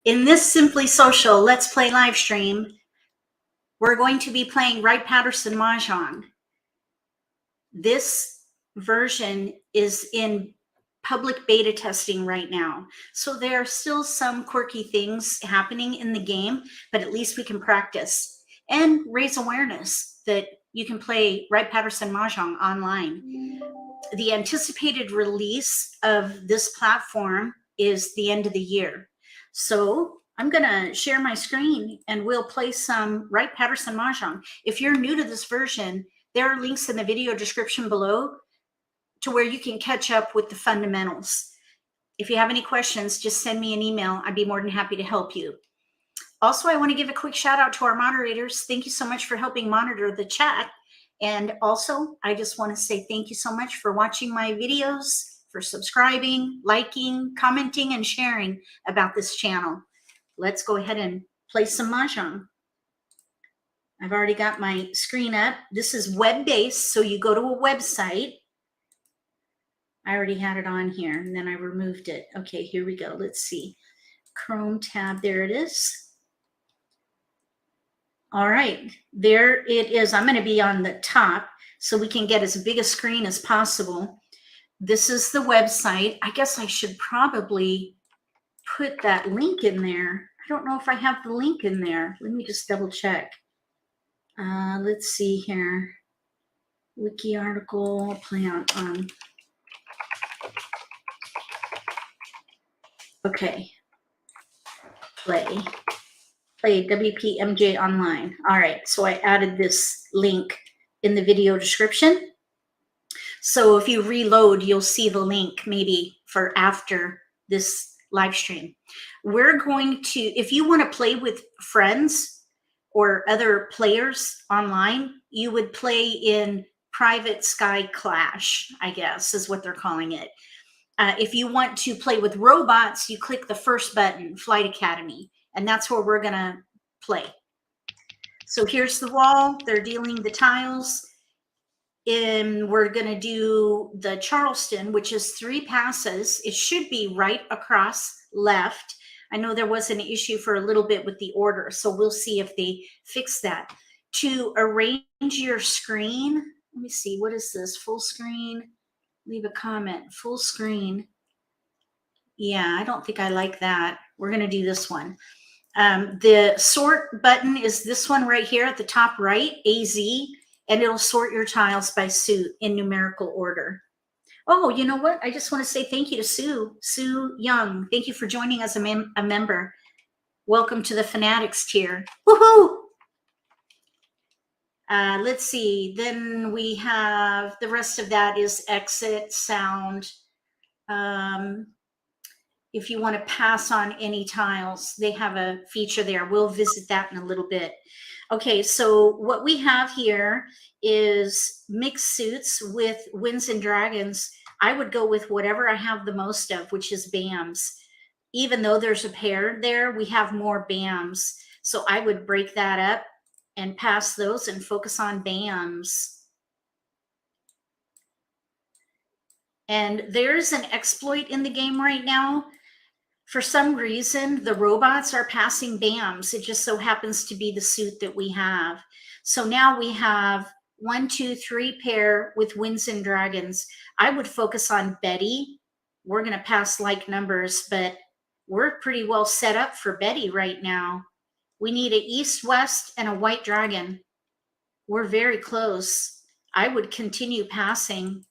In this Simply Social Let's Play live stream, we're going to be playing Wright-Patterson Mahjong. This version is in public beta testing right now. So there are still some quirky things happening in the game, but at least we can practice and raise awareness that you can play Wright-Patterson Mahjong online. The anticipated release of this platform is the end of the year. So I'm going to share my screen and we'll play some Wright-Patterson Mahjong. If you're new to this version, there are links in the video description below to where you can catch up with the fundamentals. If you have any questions, just send me an email. I'd be more than happy to help you. Also, I want to give a quick shout out to our moderators. Thank you so much for helping monitor the chat. And also, I just want to say thank you so much for watching my videos, for subscribing, liking, commenting, and sharing about this channel. Let's go ahead and play some Mahjong. I've already got my screen up. This is web-based, so you go to a website. I already had it on here, and then I removed it. Okay, here we go. Let's see. Chrome tab, there it is. All right, there it is. I'm going to be on the top so we can get as big a screen as possible. This is the website. I guess I should probably put that link in there. I don't know if I have the link in there. Let me just double check. Let's see here. Wiki article, play on. Okay. Play WPMJ online. All right, so I added this link in the video description. So if you reload, you'll see the link maybe for after this live stream. We're going to, if you want to play with friends or other players online, you would play in Private Sky Clash, I guess is what they're calling it. If you want to play with robots, you click the first button, Flight Academy, and that's where we're going to play. So here's the wall. They're dealing the tiles. And we're going to do the Charleston, which is 3 passes. It should be right across left. I know there was an issue for a little bit with the order, so we'll see if they fix that. To arrange your screen, let me see, what is this? Full screen? Leave a comment. Full screen. Yeah, I don't think I like that. We're going to do this one. The sort button is this one right here at the top right, AZ, and it'll sort your tiles by suit in numerical order. Oh, you know what? I just want to say thank you to Sue Young. Thank you for joining as a member. Welcome to the Fanatics tier. Woohoo! Let's see. Then we have the rest of that is exit, sound. If you want to pass on any tiles, they have a feature there. We'll visit that in a little bit. Okay, so what we have here is mixed suits with Winds and Dragons. I would go with whatever I have the most of, which is BAMs. Even though there's a pair there, we have more BAMs. So I would break that up and pass those and focus on BAMs. And there's an exploit in the game right now. For some reason, the robots are passing BAMs. It just so happens to be the suit that we have. So now we have 1, 2, 3 pair with Winds and Dragons. I would focus on Betty. We're going to pass like numbers, but we're pretty well set up for Betty right now. We need an East, West, and a White Dragon. We're very close. I would continue passing.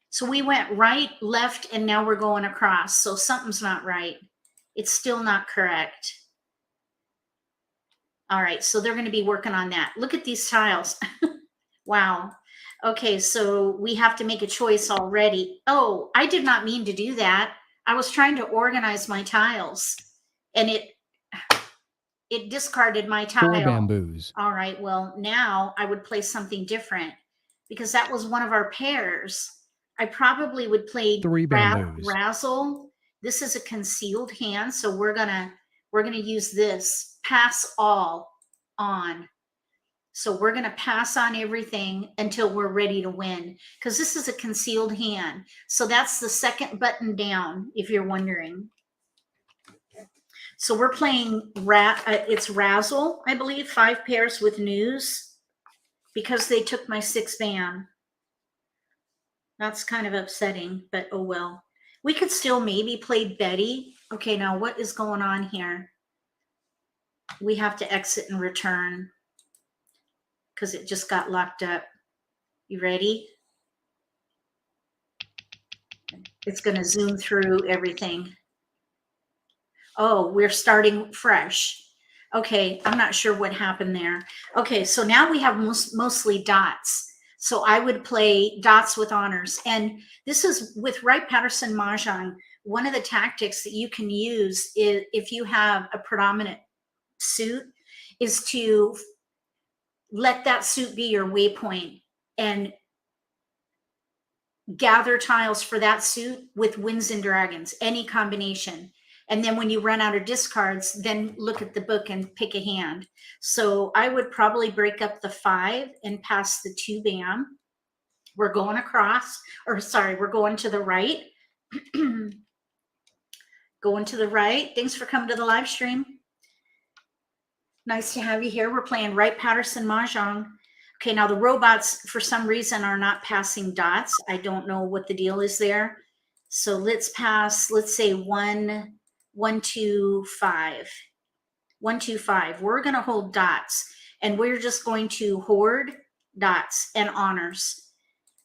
So we went right, left, and now we're going across. So something's not right. It's still not correct. All right, so they're going to be working on that. Look at these tiles. Wow. Okay, so we have to make a choice already. Oh, I did not mean to do that. I was trying to organize my tiles, and it discarded my tile. 4 bamboos. All right, well, now I would play something different because that was one of our pairs. I probably would play 3 bamboos. Razzle. This is a concealed hand, so we're gonna use this. Pass all on. So we're gonna pass on everything until we're ready to win, because this is a concealed hand. So that's the second button down, if you're wondering. So we're playing it's Razzle, I believe, 5 pairs with news, because they took my 6 bam. That's kind of upsetting, but oh well. We could still maybe play Betty. Okay, now what is going on here? We have to exit and return because it just got locked up. You ready? It's going to zoom through everything. Oh, we're starting fresh. Okay, I'm not sure what happened there. Okay, so now we have mostly dots. So I would play dots with honors. And this is with Wright-Patterson Mahjong. One of the tactics that you can use is, if you have a predominant suit, is to let that suit be your waypoint and gather tiles for that suit with Winds and Dragons, any combination. And then when you run out of discards, then look at the book and pick a hand. So I would probably break up the 5 and pass the 2 bam. We're going across, or sorry, we're going to the right. Going to the right. Thanks for coming to the live stream. Nice to have you here. We're playing Wright-Patterson Mahjong. Okay, now the robots, for some reason, are not passing dots. I don't know what the deal is there. So let's pass, let's say 1, 1, 2, 5. 1, 2, 5. We're going to hold dots, and we're just going to hoard dots and honors.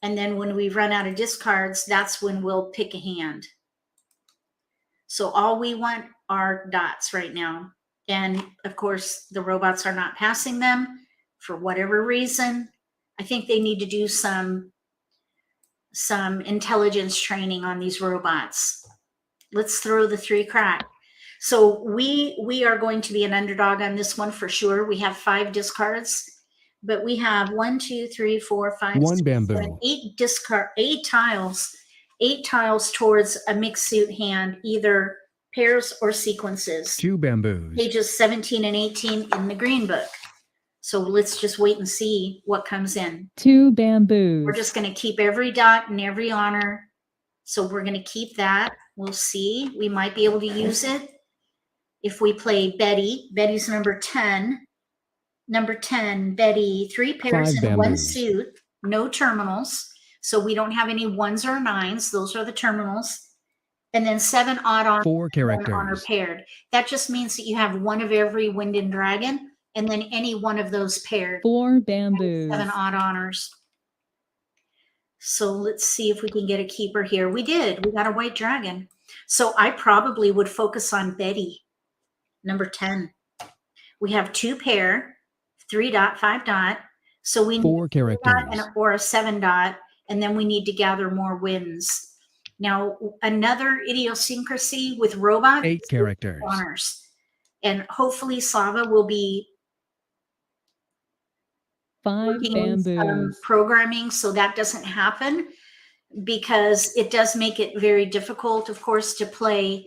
And then when we run out of discards, that's when we'll pick a hand. So all we want are dots right now. And of course, the robots are not passing them for whatever reason. I think they need to do some intelligence training on these robots. Let's throw the 3 crack. So we are going to be an underdog on this one for sure. We have 5 discards, but we have 1, 2, 3, 4, 5, 6, 7, 8 tiles. 8 tiles towards a mixed suit hand, either pairs or sequences. 2 bamboos. Pages 17 and 18 in the green book. So let's just wait and see what comes in. 2 bamboos. We're just going to keep every dot and every honor. So we're going to keep that. We'll see. We might be able to use it if we play Betty. Betty's number 10. Number 10, Betty, 3 pairs in 1 suit, no terminals. So we don't have any 1s or 9s. Those are the terminals. And then 7 odd honor, 4 characters. Honor paired. That just means that you have 1 of every Wind and Dragon, and then any one of those paired. 4 bamboos. 7 odd honors. So let's see if we can get a keeper here. We did. We got a white dragon. So I probably would focus on Betty, number 10. We have 2 pair, 3 dot, 5 dot. So we need 4 characters or a 7 dot, and then we need to gather more wins. Now, another idiosyncrasy with robots, 8 characters. Honors. And hopefully Slava will be 5 bamboos. Programming so that doesn't happen, because it does make it very difficult, of course, to play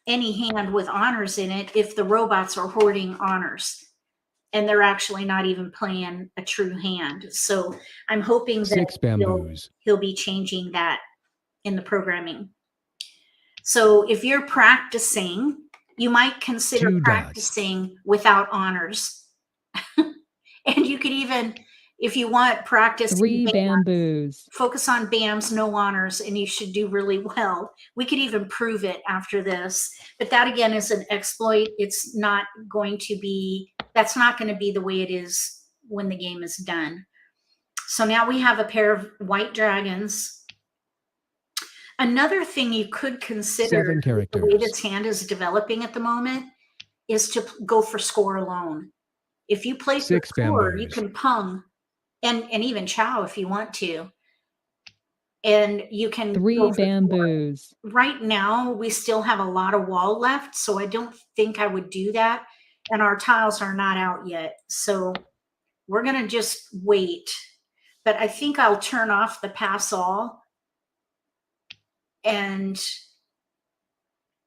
any hand with honors in it if the robots are hoarding honors and they're actually not even playing a true hand. So I'm hoping that 6 bamboos. he'll be changing that in the programming. So if you're practicing, you might consider 2 practicing without honors. And you could even, if you want, practice 3 bamboos. Focus on bams, no honors, and you should do really well. We could even prove it after this. But that, again, is an exploit. It's not going to be, that's not going to be the way it is when the game is done. So now we have a pair of white dragons. Another thing you could consider, 7 characters. the way this hand is developing at the moment, is to go for score alone. If you play for 6 score, bamboos. you can pung and even chow if you want to. And you can 3 bamboos. Right now, we still have a lot of wall left, so I don't think I would do that. And our tiles are not out yet. So we're going to just wait. But I think I'll turn off the pass all. And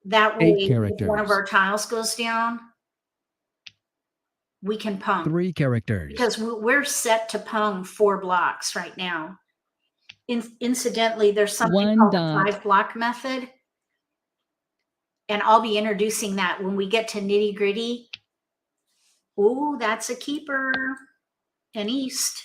that way, if one of our tiles goes down, we can pung. 3 characters. Because we're set to pung 4 blocks right now. Incidentally, there's something 1 called dot. the 5 block method. And I'll be introducing that when we get to nitty gritty. Oh, that's a keeper. And East.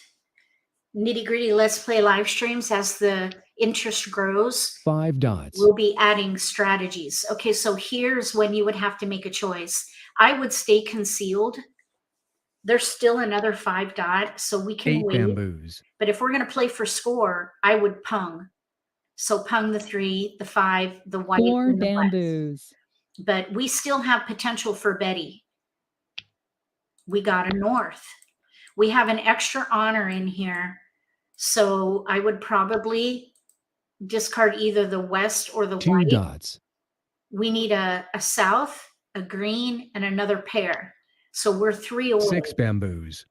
Nitty gritty Let's Play live streams, as the interest grows, 5 dots. we'll be adding strategies. Okay, so here's when you would have to make a choice. I would stay concealed. There's still another 5 dot, so we can 8 wait. bamboos. But if we're going to play for score, I would pung. So pung the 3, the 5, the white, 4 and the west. bamboos. But we still have potential for Betty. We got a north. We have an extra honor in here. So I would probably discard either the west or the 2 white. dots. We need a south, a green, and another pair. So we're 3 away. 6 bamboos.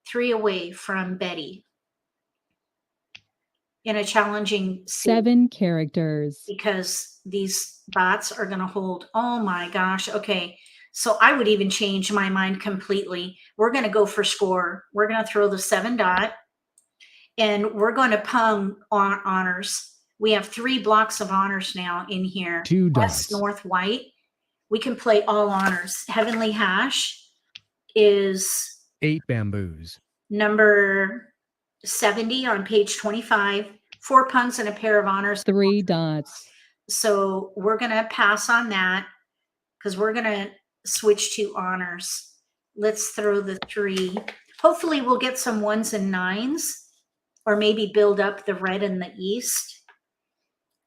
3 away from Betty. In a challenging 7 characters. because these bots are going to hold. Oh my gosh. Okay. So I would even change my mind completely. We're going to go for score. We're going to throw the 7 dot and we're going to pung on honors. We have 3 blocks of honors now in here. 2 West, dots. north, white. We can play all honors. Heavenly Hash is 8 bamboos. number 70 on page 25. 4 pungs and a pair of honors. 3 dots. So we're going to pass on that because we're going to switch to honors. Let's throw the 3. Hopefully we'll get some 1s and 9s, or maybe build up the red in the east.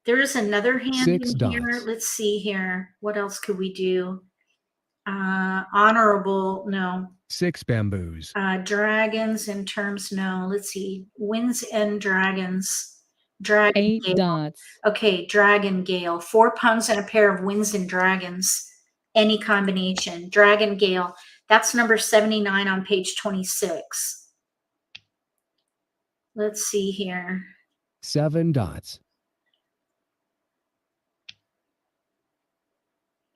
There is another hand 6 in here. dots. Let's see here. What else could we do? Honorable, no. 6 bamboos. Dragons in terms, no. Let's see. Winds and dragons. Dragon 8 Gale. dots. Okay, Dragon Gale. 4 pungs and a pair of winds and dragons. Any combination. Dragon Gale. That's number 79 on page 26. Let's see here. 7 dots.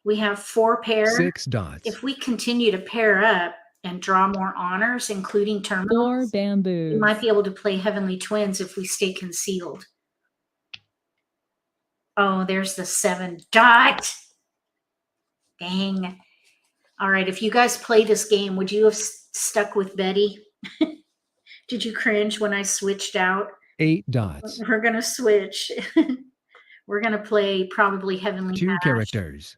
We have 4 pairs. 6 dots. If we continue to pair up and draw more honors, including 4 terminals, bamboos. we might be able to play Heavenly Twins if we stay concealed. Oh, there's the 7 dot. Dang. All right, if you guys play this game, would you have stuck with Betty? Did you cringe when I switched out? 8 dots. We're going to switch. We're going to play probably Heavenly 2 Hash. characters.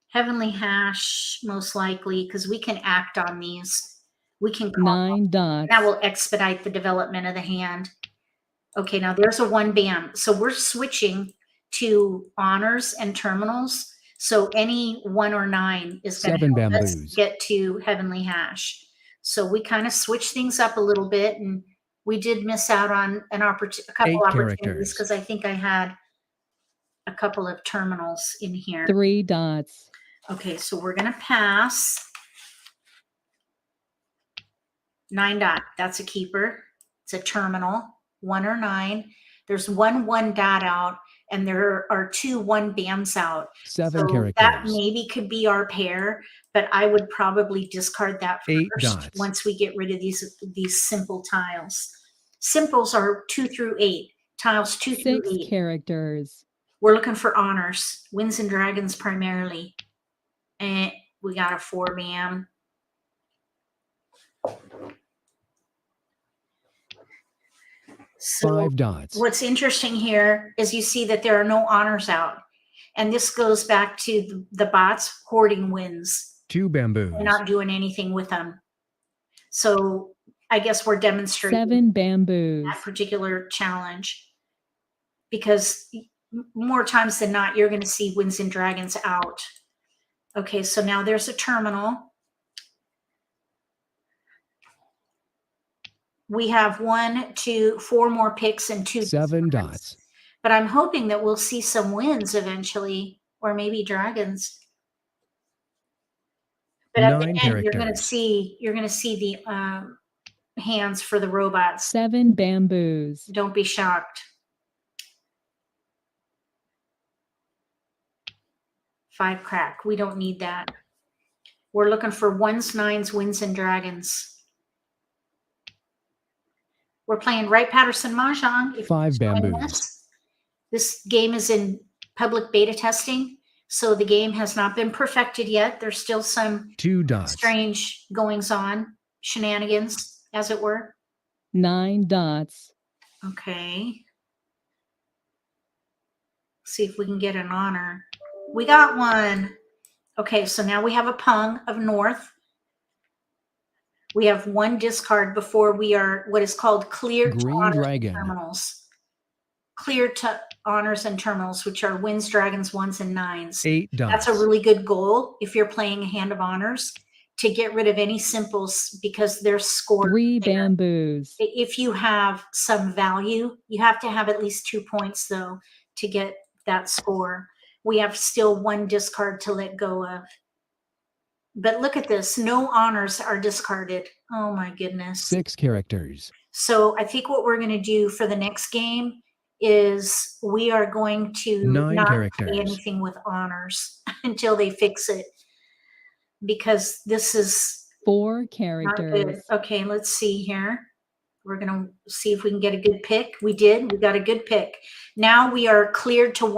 Heavenly Hash, most likely, because we can act on these. We can call 9 dots. that will expedite the development of the hand. Okay, now there's a 1 bam. So we're switching to honors and terminals. So any 1 or 9 is going 7 to help us bamboos. get to Heavenly Hash. So we kind of switch things up a little bit, and we did miss out on a couple 8 opportunities characters. because I think I had a couple of terminals in here. 3 dots. Okay, so we're going to pass. 9 dot. That's a keeper. It's a terminal. 1 or 9. There's 1 dot out, and there are 2 1 bams out. 7 So characters. that maybe could be our pair, but I would probably discard that 8 first dots. once we get rid of these simple tiles. Simples are 2 through 8. Tiles 2 through 6 8. characters. We're looking for honors. Winds and dragons primarily. And we got a 4 bam. So 5 dots. what's interesting here is you see that there are no honors out. And this goes back to the bots hoarding wins. 2 bamboos. We're not doing anything with them. So I guess we're demonstrating 7 bamboos. that particular challenge. Because more times than not, you're going to see winds and dragons out. Okay, so now there's a terminal. We have 1, 2, 4 more picks and 2 7 discards. dots. But I'm hoping that we'll see some wins eventually, or maybe dragons. But at the 9 end, you're going to characters. see the hands for the robots. 7 bamboos. Don't be shocked. 5 crack. We don't need that. We're looking for 1s, 9s, winds, and dragons. We're playing Wright Patterson Mahjong. If 5 you're joining bamboos. us. This game is in public beta testing. So the game has not been perfected yet. There's still some 2 dots. strange goings on, shenanigans, as it were. 9 dots. Okay. See if we can get an honor. We got one. Okay, so now we have a pung of north. We have 1 discard before we are what is called cleared to Green honors dragon. and terminals. Cleared to honors and terminals, which are wins, dragons, 1s, and 9s. 8 dots. That's a really good goal if you're playing a hand of honors, to get rid of any simples because they're scored 3 there. bamboos. If you have some value, you have to have at least 2 points though to get that score. We have still 1 discard to let go of. But look at this, no honors are discarded. Oh my goodness. 6 characters. So I think what we're going to do for the next game is we are going to 9 not characters. play anything with honors until they fix it, because this is 4 not good. characters. Okay, let's see here. We're going to see if we can get a good pick. We did. We got a good pick. Now we are cleared to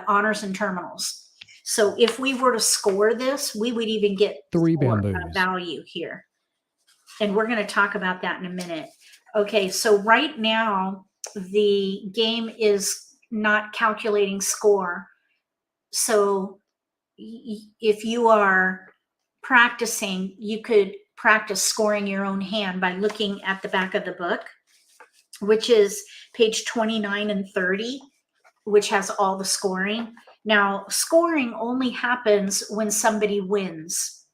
honors and terminals. So if we were to score this, we would even get 3 score, bamboos. value here. And we're going to talk about that in a minute. Okay, so right now the game is not calculating score. So if you are practicing, you could practice scoring your own hand by looking at the back of the book, which is page 29 and 30, which has all the scoring. Now, scoring only happens when somebody wins.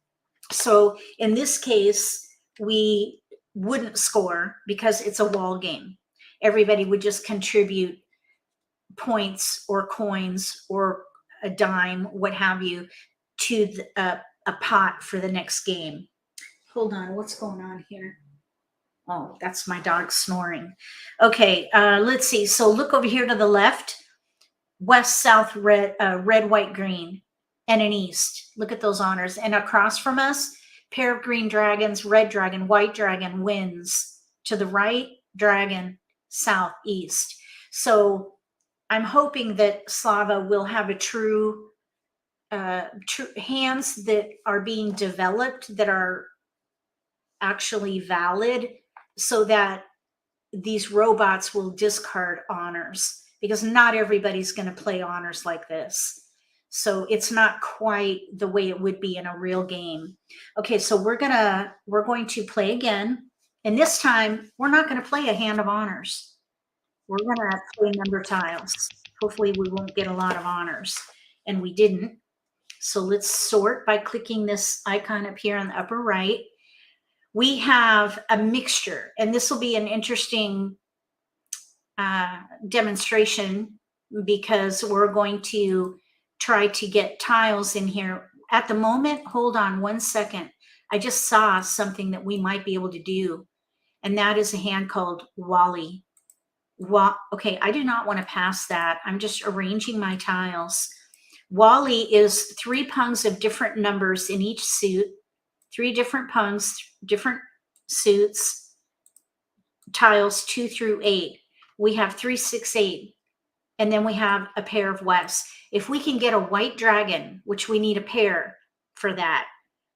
So in this case, we wouldn't score because it's a wall game. Everybody would just contribute points or coins or a dime, what have you, to a pot for the next game. Hold on, what's going on here? Oh, that's my dog snoring. Okay, let's see. So look over here to the left. West, south, red, red, white, green, and an east. Look at those honors. And across from us, pair of green dragons, red dragon, white dragon, wins. To the right, dragon, south, east. So I'm hoping that Slava will have a true hands that are being developed, that are actually valid, so that these robots will discard honors, because not everybody's going to play honors like this. So it's not quite the way it would be in a real game. Okay, so we're going to play again. And this time, we're not going to play a hand of honors. We're going to play number tiles. Hopefully we won't get a lot of honors. And we didn't. So let's sort by clicking this icon up here on the upper right. We have a mixture, and this will be an interesting demonstration, because we're going to try to get tiles in here. At the moment, hold on 1 second. I just saw something that we might be able to do, and that is a hand called Wally. Okay, I do not want to pass that. I'm just arranging my tiles. Wally is 3 pungs of different numbers in each suit, 3 different pungs, different suits, tiles 2 through 8. We have 3, 6, 8, and then we have a pair of West. If we can get a white dragon, which we need a pair for that,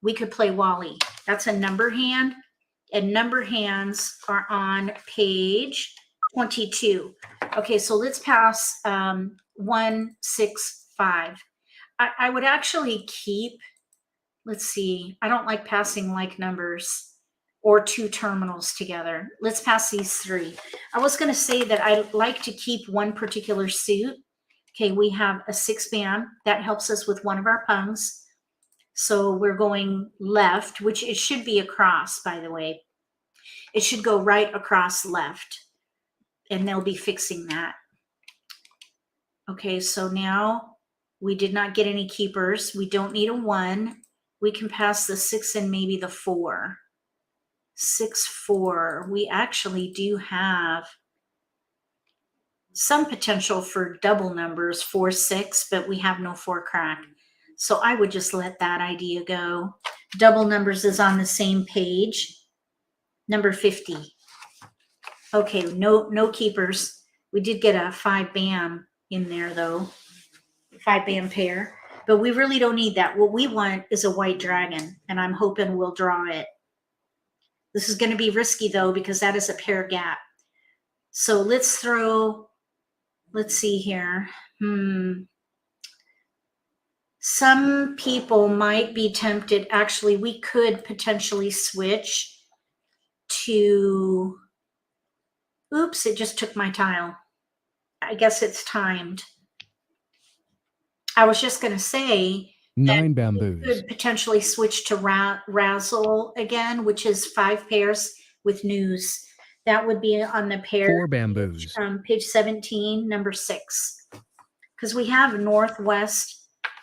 we could play Wally. That's a number hand, and number hands are on page 22. Okay, so let's pass 1, 6, 5. I would actually keep, let's see, I don't like passing like numbers or 2 terminals together. Let's pass these 3. I was going to say that I like to keep one particular suit. Okay, we have a 6 bam. That helps us with one of our pungs. So we're going left, which it should be across, by the way. It should go right across left, and they'll be fixing that. Okay, so now we did not get any keepers. We don't need a 1. We can pass the 6 and maybe the 4. 6, 4. We actually do have some potential for double numbers, 4, 6, but we have no 4 crack. So I would just let that idea go. Double numbers is on the same page. Number 50. Okay, no keepers. We did get a 5 bam in there though. 5 bam pair. but we really don't need that. What we want is a white dragon, and I'm hoping we'll draw it. This is going to be risky though, because that is a pair gap. So let's see here. Some people might be tempted. Actually, we could potentially switch to, oops, it just took my tile. I guess it's timed. I was just going to say 9 we bamboos, could potentially switch to razzle again, which is 5 pairs with news. That would be on the pair 4 bamboos, page 17, number 6. Because we have northwest,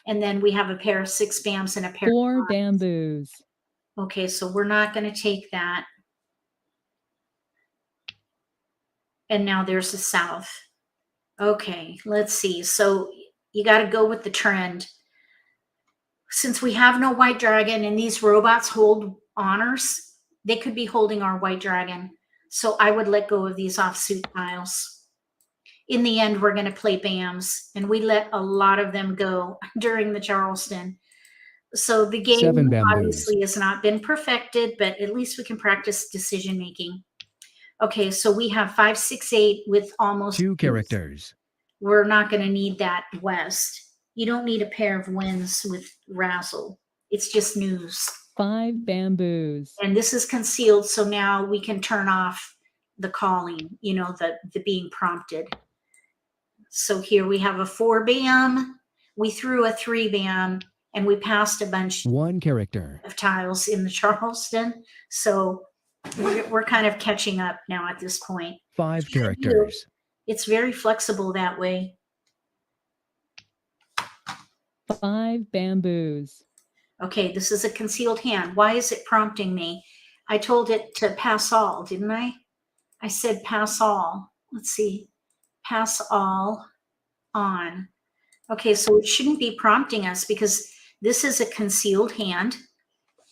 and then we have a pair of 6 bams and a pair 4 of 5s. bamboos, Okay, so we're not going to take that. And now there's the south. Okay, let's see. So you got to go with the trend. Since we have no white dragon and these robots hold honors, they could be holding our white dragon. So I would let go of these offsuit tiles. In the end, we're going to play BAMs, and we let a lot of them go during the Charleston. So the game 7 bamboos, obviously has not been perfected, but at least we can practice decision making. Okay, so we have 5, 6, 8 with almost 2 characters, We're not going to need that west. You don't need a pair of winds with razzle. It's just news. 5 bamboos, And this is concealed, so now we can turn off the calling, you know, the being prompted. So here we have a 4 bam. We threw a 3 bam, and we passed a bunch 1 character, of tiles in the Charleston. So we're kind of catching up now at this point. 5 characters, It's very flexible that way. 5 bamboos, Okay, this is a concealed hand. Why is it prompting me? I told it to pass all, didn't I? I said pass all. Let's see. Pass all on. Okay, so it shouldn't be prompting us because this is a concealed hand.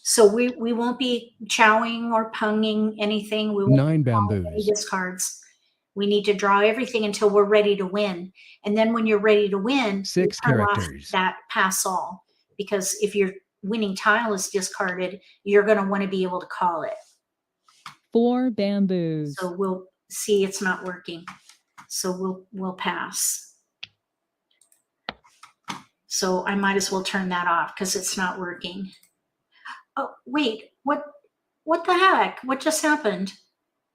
So we won't be chowing or punging anything. We won't 9 be calling any bamboos, discards. We need to draw everything until we're ready to win. And then when you're ready to win, you 6 turn off characters, that pass all. Because if your winning tile is discarded, you're going to want to be able to call it. 4 bamboos, So we'll see it's not working. So we'll pass. So I might as well turn that off because it's not working. Oh, wait, what the heck? What just happened?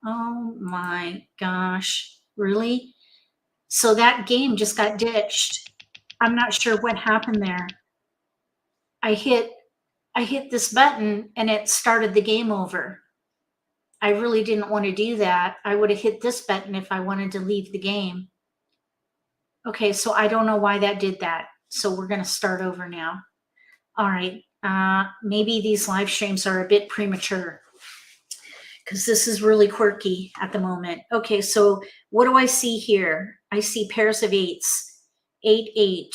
Oh my gosh, really? So that game just got ditched. I'm not sure what happened there. I hit this button and it started the game over. I really didn't want to do that. I would have hit this button if I wanted to leave the game. Okay, so I don't know why that did that. So we're going to start over now. All right, maybe these live streams are a bit premature because this is really quirky at the moment. Okay, so what do I see here? I see pairs of 8s. 8, 8,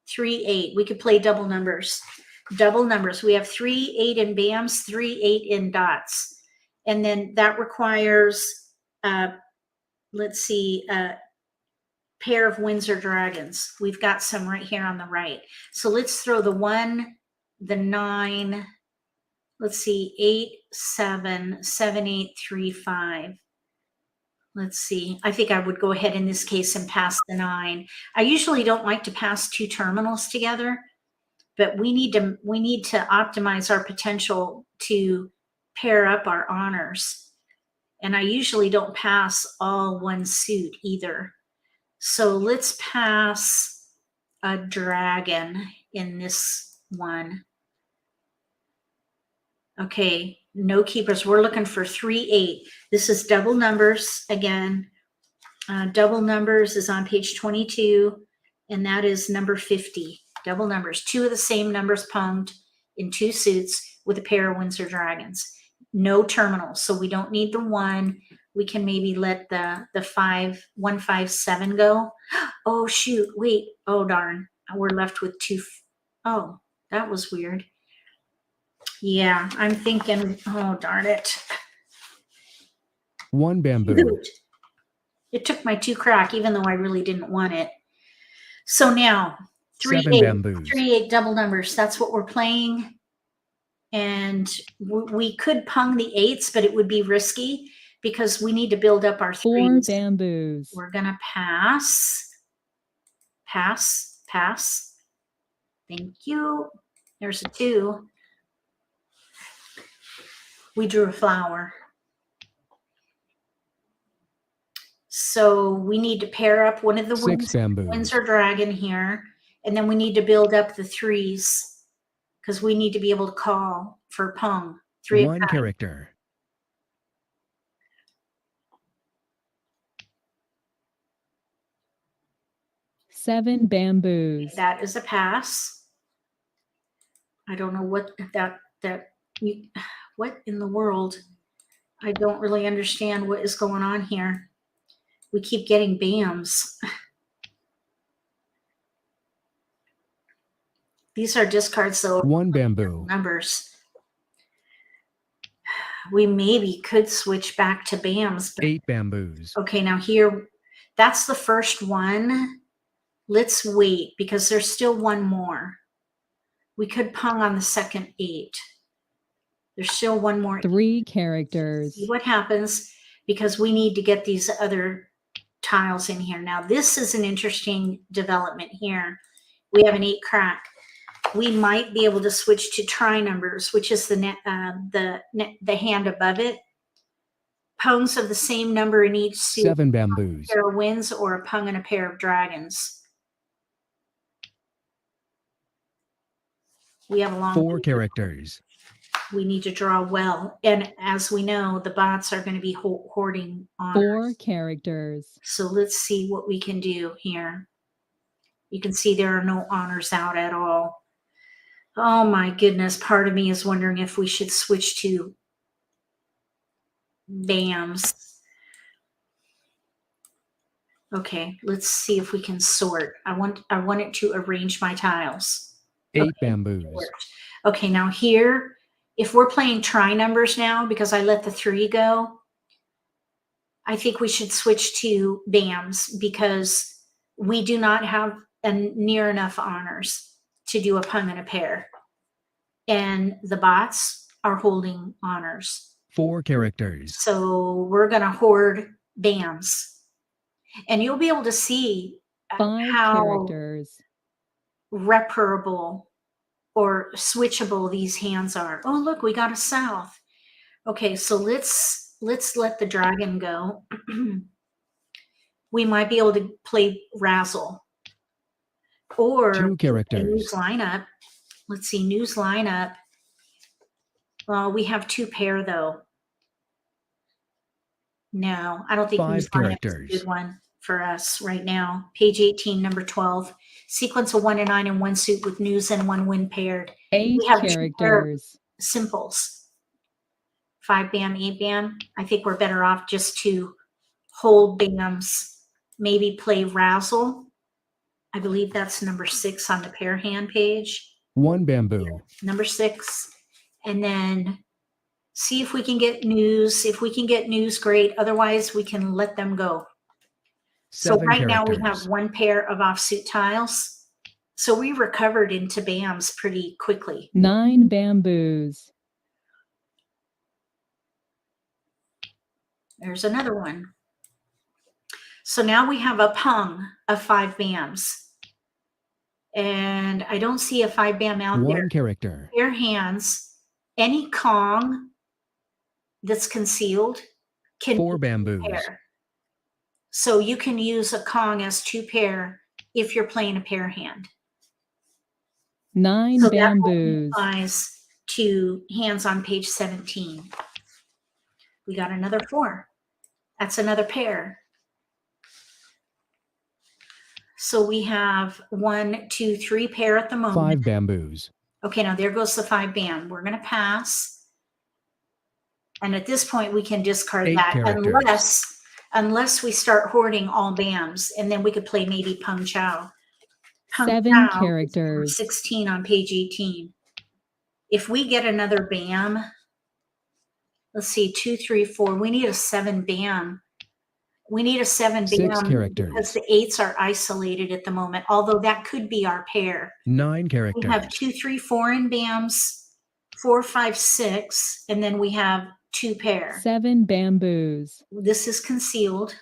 3, 8. We could play double numbers. Double numbers. We have 3, 8 in bams, 3, 8 in dots. And then that requires, let's see, a pair of Windsor Dragons. We've got some right here on the right. So let's throw the 1, the 9, let's see, 8, 7, 7, 8, 3, 5. Let's see. I think I would go ahead in this case and pass the 9. I usually don't like to pass 2 terminals together, but we need to optimize our potential to pair up our honors. And I usually don't pass all one suit either. So let's pass a dragon in this one. Okay, no keepers. We're looking for 3, 8. This is double numbers again. Double numbers is on page 22, and that is number 50. Double numbers, 2 of the same numbers punged in 2 suits with a pair of Windsor Dragons. No terminals, so we don't need the 1. We can maybe let the 5, 1, 5, 7 go. Oh shoot! Wait. Oh darn. We're left with 2. Oh, that was weird. Yeah, I'm thinking. Oh darn it! 1 bamboo, Shoot. It took my 2 crack, even though I really didn't want it. So now 7 bamboos. 3/8 double numbers. That's what we're playing. And we could pung the 8s, but it would be risky because we need to build up our 4 3s. bamboos. We're going to pass. Pass. Pass. Thank you. There's a 2. We drew a flower. So we need to pair up one of the 6 bamboos. Windsor Dragon here. And then we need to build up the 3s because we need to be able to call for pung. 3 of 1 diamonds. character. 7 bamboos. That is a pass. I don't know what what in the world? I don't really understand what is going on here. We keep getting bams. These are discards, though. 1 bamboo. Numbers. We maybe could switch back to bams. But 8 bamboos. okay, now here, that's the first one. Let's wait because there's still one more. We could pung on the second 8. There's still one more. 3 characters. See what happens because we need to get these other tiles in here. Now, this is an interesting development here. We have an 8 crack. We might be able to switch to try numbers, which is the hand above it. Pungs of the same number in each suit. 7 bamboos. A pair of winds or a pung and a pair of dragons. We have a long 4 characters. We need to draw well. And as we know, the bots are going to be hoarding on 4 characters. So let's see what we can do here. You can see there are no honors out at all. Oh my goodness. Part of me is wondering if we should switch to BAMs. Okay, let's see if we can sort. I want it to arrange my tiles. 8 Okay, bamboos. okay, now here, if we're playing try numbers now, because I let the 3 go, I think we should switch to BAMs because we do not have near enough honors to do a pung and a pair. And the bots are holding honors. 4 characters. So we're going to hoard BAMs. And you'll be able to see 5 how characters. reparable or switchable these hands are. Oh, look, we got a south. Okay, so let's let the dragon go. We might be able to play razzle. Or 2 a characters. news lineup. Let's see, news lineup. Well, we have 2 pair though. No, I don't think 5 news lineup is a characters. good one for us right now. Page 18, number 12. Sequence of 1 and 9 in one suit with news and 1 wind paired. 8 We have 2 pair of characters. simples. 5 bam, 8 bam. I think we're better off just to hold bams, maybe play razzle. I believe that's number 6 on the pair hand page. 1 bamboo. Number 6. And then see if we can get news. If we can get news, great. Otherwise, we can let them go. So 7 right now characters. we have 1 pair of offsuit tiles. So we recovered into BAMs pretty quickly. 9 bamboos. There's another one. So now we have a pung of 5 BAMs. And I don't see a 5 BAM out 1 there. character. Pair hands, any Kong that's concealed can 4 be bamboos. pair. So you can use a Kong as 2 pair if you're playing a pair hand. 9 So bamboos. that applies to hands on page 17. We got another 4. That's another pair. So we have 1, 2, 3 pair at the moment. 5 bamboos. Okay, now there goes the 5 bam. We're going to pass. And at this point, we can discard 8 that characters. unless we start hoarding all bams. And then we could play maybe Pung Chow. Pung 7 Chow is number characters. 16 on page 18. If we get another bam, let's see, 2, 3, 4. We need a 7 bam. We need a 7 6 bam characters. because the 8s are isolated at the moment, although that could be our pair. 9 We characters. have 2, 3, 4 in bams, 4, 5, 6, and then we have 2 pair. 7 bamboos. This is concealed.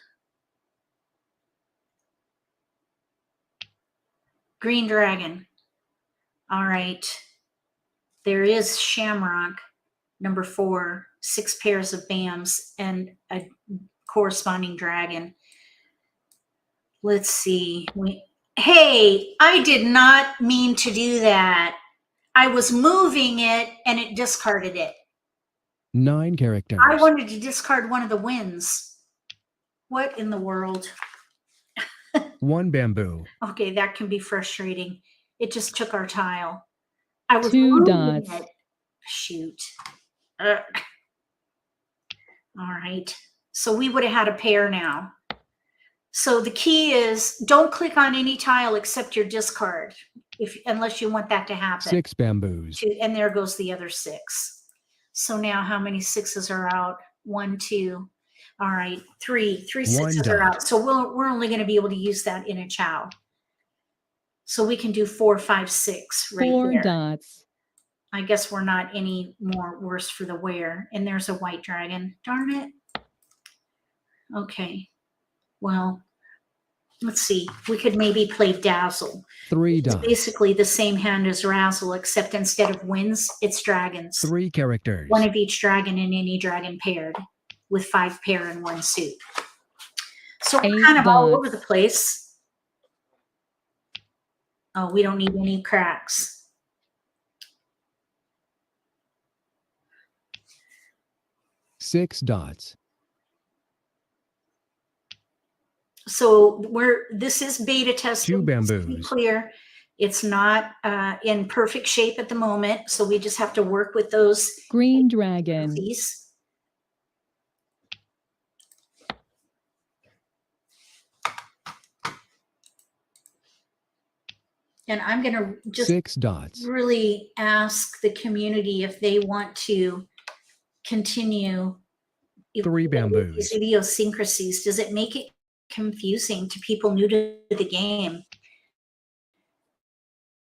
Green dragon. All right. There is shamrock, number 4, 6 pairs of bams, and a corresponding dragon. Let's see. Hey, I did not mean to do that. I was moving it and it discarded it. 9 characters. I wanted to discard one of the wins. What in the world? 1 bamboo. Okay, that can be frustrating. It just took our tile. I was 2 moving dots. it. Shoot. All right. So we would have had a pair now. So the key is don't click on any tile except your discard, unless you want that to happen. 6 bamboos. And there goes the other 6. So now how many 6s are out? 1, 2. All right, 3. 3 6s are out. So we're only going to be able to use that in a chow. So we can do 4, 5, 6 right 4 there. dots. I guess we're not any more worse for the wear. And there's a white dragon. Darn it. Okay. Well, let's see. We could maybe play Dazzle. 3 It's dots. basically the same hand as Razzle, except instead of winds, it's dragons. 3 characters. 1 of each dragon and any dragon paired with 5 pair in 1 suit. So we're 8 kind of all over dots. the place. Oh, we don't need any cracks. Six dots. So this is beta testing. 2 Just to be bamboos. clear, it's not in perfect shape at the moment, so we just have to work with those. Green dragon. These. And I'm going to just 6 dots. really ask the community if they want to continue 3 bamboos. these idiosyncrasies. Does it make it confusing to people new to the game?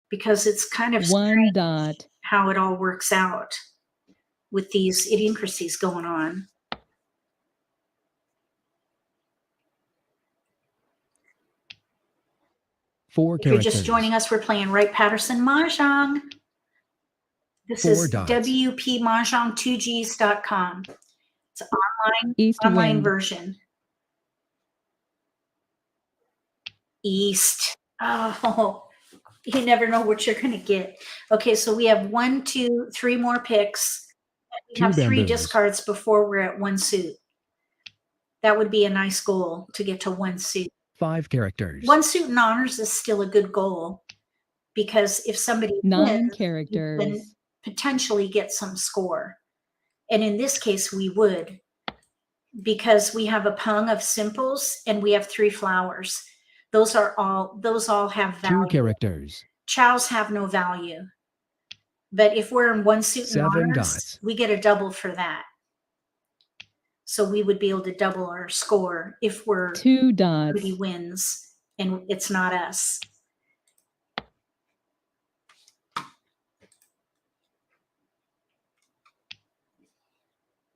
Because it's kind of 1 strange dot. how it all works out with these idiosyncrasies going on. Four If you're characters. just joining us, we're playing Wright Patterson Mahjong. This 4 is dots. WPMJ2Gs.com. It's an East online wind. version. East. Oh, you never know what you're going to get. Okay, so we have 1, 2, 3 more picks. We 2 have 3 bamboos. discards before we're at 1 suit. That would be a nice goal to get to 1 suit. 5 characters. 1 suit in honors is still a good goal because if somebody 9 wins, you can characters. potentially get some score. And in this case, we would, because we have a pung of simples and we have 3 flowers. Those all have 2 value. characters. Chows have no value. But if we're in 1 suit in 7 honors, dots. we get a double for that. So we would be able to double our score if we're 2 dots. somebody wins and it's not us.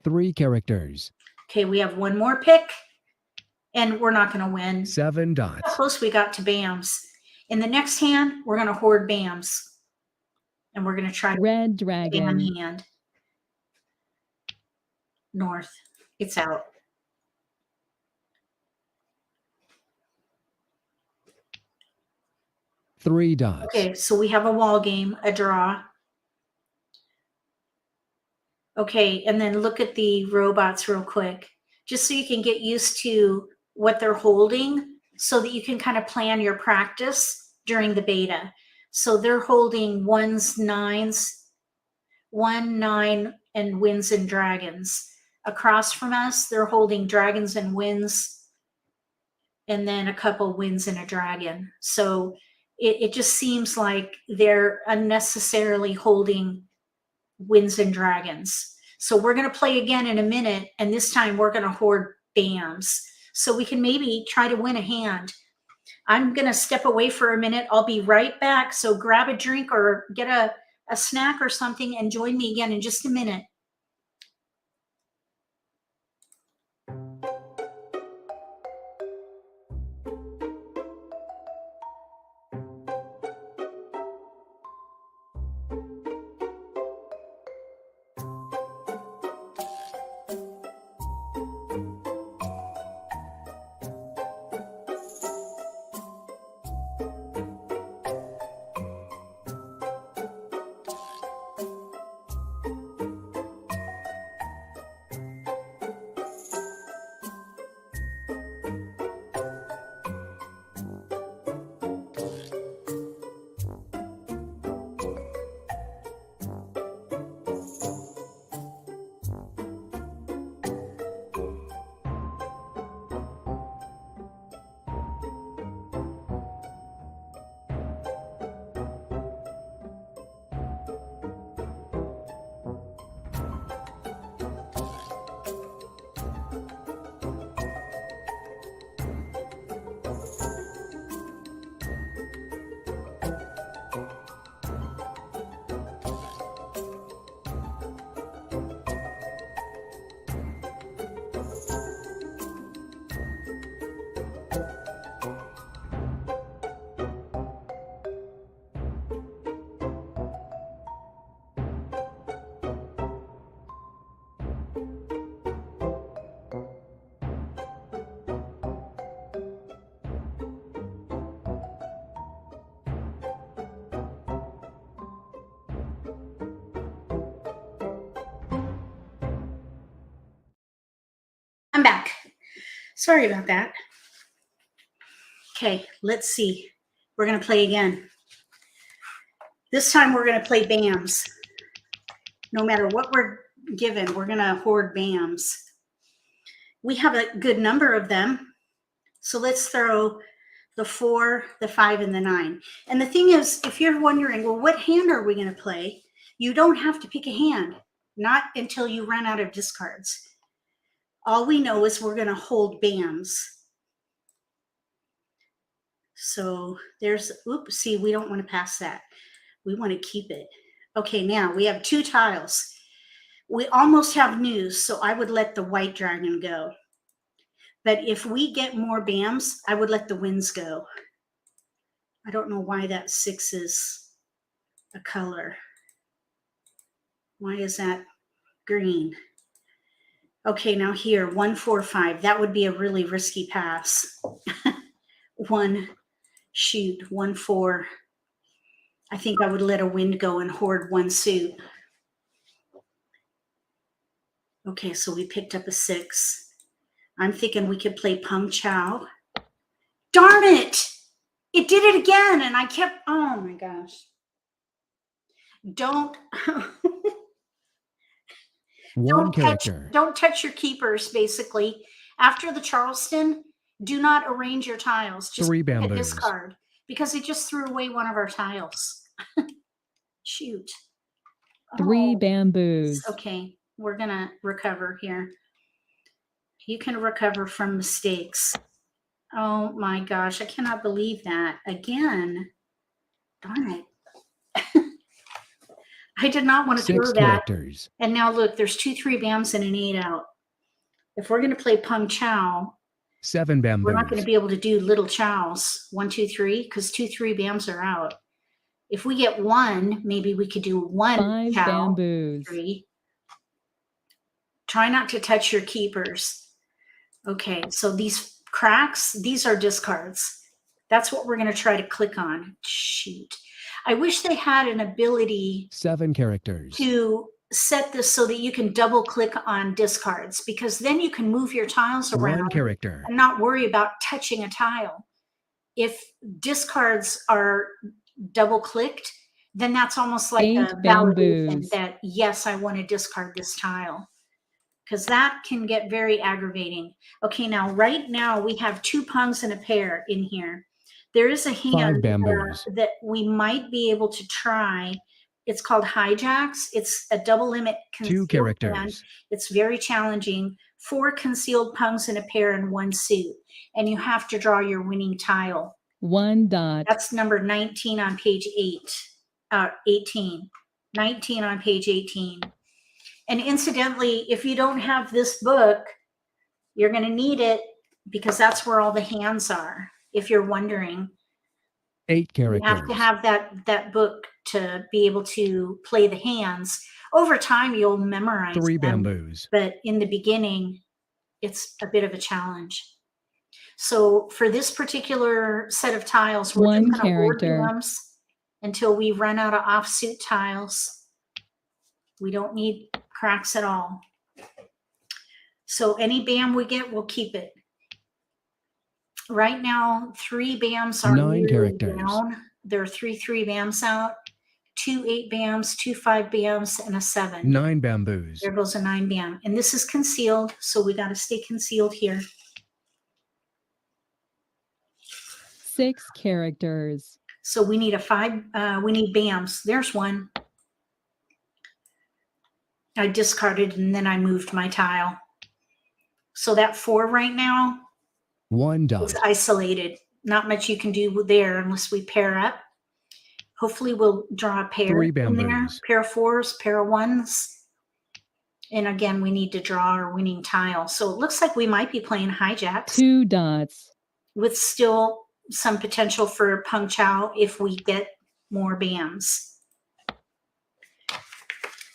Three characters. Okay, we have 1 more pick and we're not going to win. 7 How dots. close we got to bams. In the next hand, we're going to hoard bams. And we're going to try to Red bam dragon. hand. North. It's out. Three dots. Okay, so we have a wall game, a draw. Okay, and then look at the robots real quick, just so you can get used to what they're holding so that you can kind of plan your practice during the beta. So they're holding 1s, 9s, 1, 9, and winds and dragons. Across from us, they're holding dragons and winds, and then a couple winds and a dragon. So it just seems like they're unnecessarily holding winds and dragons. So we're going to play again in a minute, and this time we're going to hoard bams. so we can maybe try to win a hand. I'm going to step away for a minute. I'll be right back. So grab a drink or get a snack or something and join me again in just a minute. I'm back. Sorry about that. Okay, let's see. We're going to play again. This time we're going to play BAMs. No matter what we're given, we're going to hoard BAMs. We have a good number of them. So let's throw the 4, the 5, and the 9. And the thing is, if you're wondering, well, what hand are we going to play? You don't have to pick a hand, not until you run out of discards. All we know is we're going to hold BAMs. So there's, oops, see, we don't want to pass that. We want to keep it. Okay, now we have 2 tiles. We almost have news, so I would let the white dragon go. But if we get more BAMs, I would let the winds go. I don't know why that 6 is a color. Why is that green? Okay, now here, 1, 4, 5. That would be a really risky pass. 1, shoot, 1, 4. I think I would let a wind go and hoard 1 suit. Okay, so we picked up a 6. I'm thinking we could play Pung Chow. Darn it! It did it again, and I kept, oh my gosh. Don't... Don't touch your keepers, basically. After the Charleston, do not arrange your tiles. Just 3 pick a bamboos. discard, because it just threw away one of our tiles. Shoot. 3 Oh. bamboos. Okay, we're going to recover here. You can recover from mistakes. Oh my gosh, I cannot believe that. Again. Darn it. I did not want to 6 throw that. characters. And now look, there's 2 3 BAMs and an 8 out. If we're going to play Pung Chow, 7 bamboos. we're not going to be able to do little chows. 1, 2, 3, because 2 3 BAMs are out. If we get 1, maybe we could do 1 5 chow. bamboos. 3. Try not to touch your keepers. Okay, so these cracks, these are discards. That's what we're going to try to click on. Shoot. I wish they had an ability 7 characters. to set this so that you can double click on discards, because then you can move your tiles 1 around character. and not worry about touching a tile. If discards are double clicked, then that's almost like 8 a validation bamboos. that, yes, I want to discard this tile, because that can get very aggravating. Okay, now right now we have 2 pungs and a pair in here. There is a 5 hand bamboos. that we might be able to try. It's called hijacks. It's a double limit 2 concealed hand. characters. It's very challenging 4 concealed pungs in a pair and 1 suit. And you have to draw your winning tile. 1 dot. That's number 19 on page 18. 19 on page 18. And incidentally, if you don't have this book, you're going to need it because that's where all the hands are. If you're wondering, 8 you characters. have to have that book to be able to play the hands. Over time, you'll memorize 3 them, bamboos. but in the beginning, it's a bit of a challenge. So for this particular set of tiles, we're 1 just going to hoard character. bams until we run out of offsuit tiles. We don't need cracks at all. So any bam we get, we'll keep it. Right now, 3 bams are 9 nearly characters. down. There are 3 bams out, 2 8 bams, 2 5 bams, and a 7. 9 bamboos. There goes a 9 bam. And this is concealed, so we got to stay concealed here. 6 characters. So we need we need bams. There's 1. I discarded and then I moved my tile. So that 4 right now 1 dot. is isolated. Not much you can do there unless we pair up. Hopefully we'll draw a pair 3 in there. bamboos. Pair of 4s, pair of 1s. And again, we need to draw our winning tile. So it looks like we might be playing hijacks 2 dots. with still some potential for pung chow if we get more bams.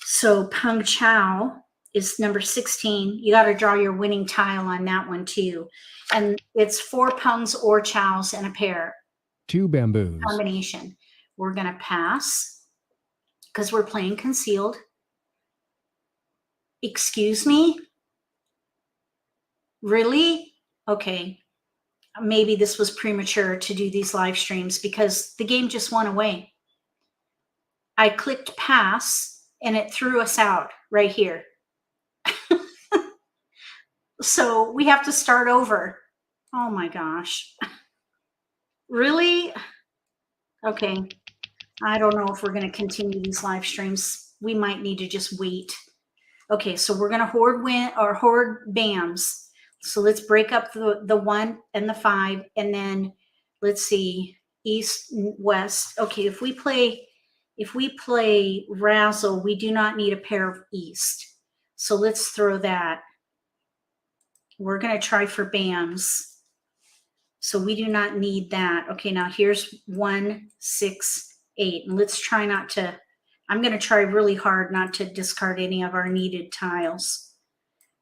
So pung chow is number 16. You got to draw your winning tile on that one too. And it's 4 pungs or chows in a pair 2 bamboos. combination. We're going to pass because we're playing concealed. Excuse me? Really? Okay. Maybe this was premature to do these live streams because the game just went away. I clicked pass and it threw us out right here. So we have to start over. Oh my gosh. Really? Okay. I don't know if we're going to continue these live streams. We might need to just wait. Okay, so we're going to hoard bams. So let's break up the 1 and the 5, and then let's see, east, west. Okay, if we play razzle, we do not need a pair of east. So let's throw that. We're going to try for bams. So we do not need that. Okay, now here's 1, 6, 8. And let's try not to, I'm going to try really hard not to discard any of our needed tiles.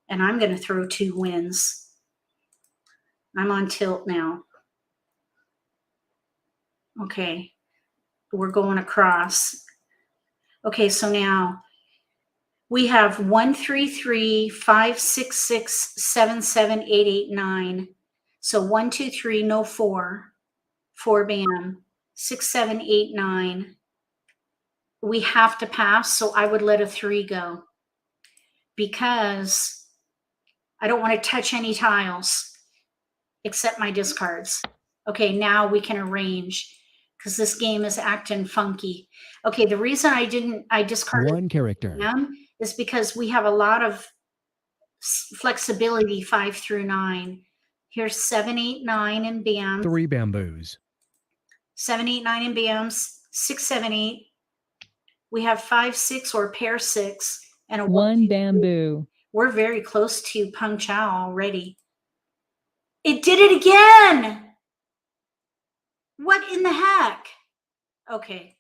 And I'm going to throw 2 wins. I'm on tilt now. Okay, we're going across. Okay, so now we have 1, 3, 3, 5, 6, 6, 7, 7, 8, 8, 9. So 1, 2, 3, no 4. 4 bam. 6, 7, 8, 9. We have to pass, so I would let a 3 go because I don't want to touch any tiles except my discards. Okay, now we can arrange because this game is acting funky. Okay, the reason I discarded 1 character. them is because we have a lot of flexibility 5 through 9. Here's 7, 8, 9 in bams. 3 bamboos. 7, 8, 9 in bams. 6, 7, 8. We have 5, 6 or pair 6 and a 1 bamboo. We're very close to pung chow already. It did it again. What in the heck? Okay.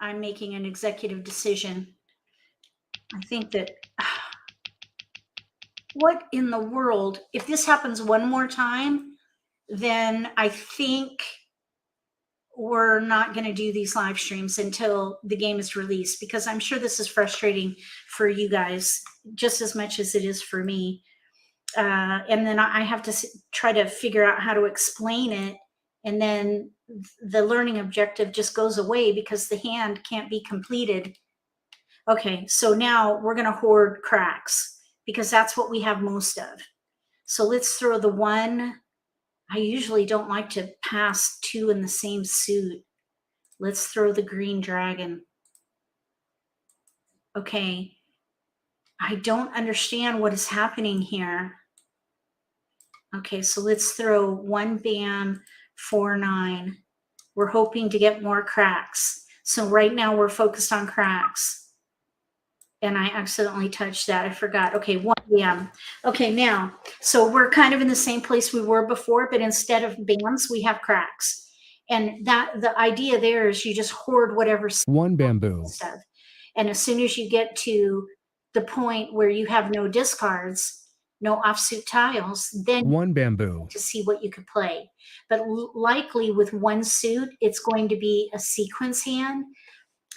I'm making an executive decision. I think that, what in the world? If this happens one more time, then I think we're not going to do these live streams until the game is released, because I'm sure this is frustrating for you guys just as much as it is for me. And then I have to try to figure out how to explain it. And then the learning objective just goes away because the hand can't be completed. Okay, so now we're going to hoard cracks because that's what we have most of. So let's throw the 1. I usually don't like to pass 2 in the same suit. Let's throw the green dragon. Okay. I don't understand what is happening here. Okay, so let's throw 1 bam, 4, 9. We're hoping to get more cracks. So right now we're focused on cracks. And I accidentally touched that. I forgot. Okay, 1 bam. Okay, now, so we're kind of in the same place we were before, but instead of bams, we have cracks. And that the idea there is you just hoard whatever 1 bamboo. stuff. And as soon as you get to the point where you have no discards, no offsuit tiles, then 1 bamboo. to see what you could play. But likely with 1 suit, it's going to be a sequence hand.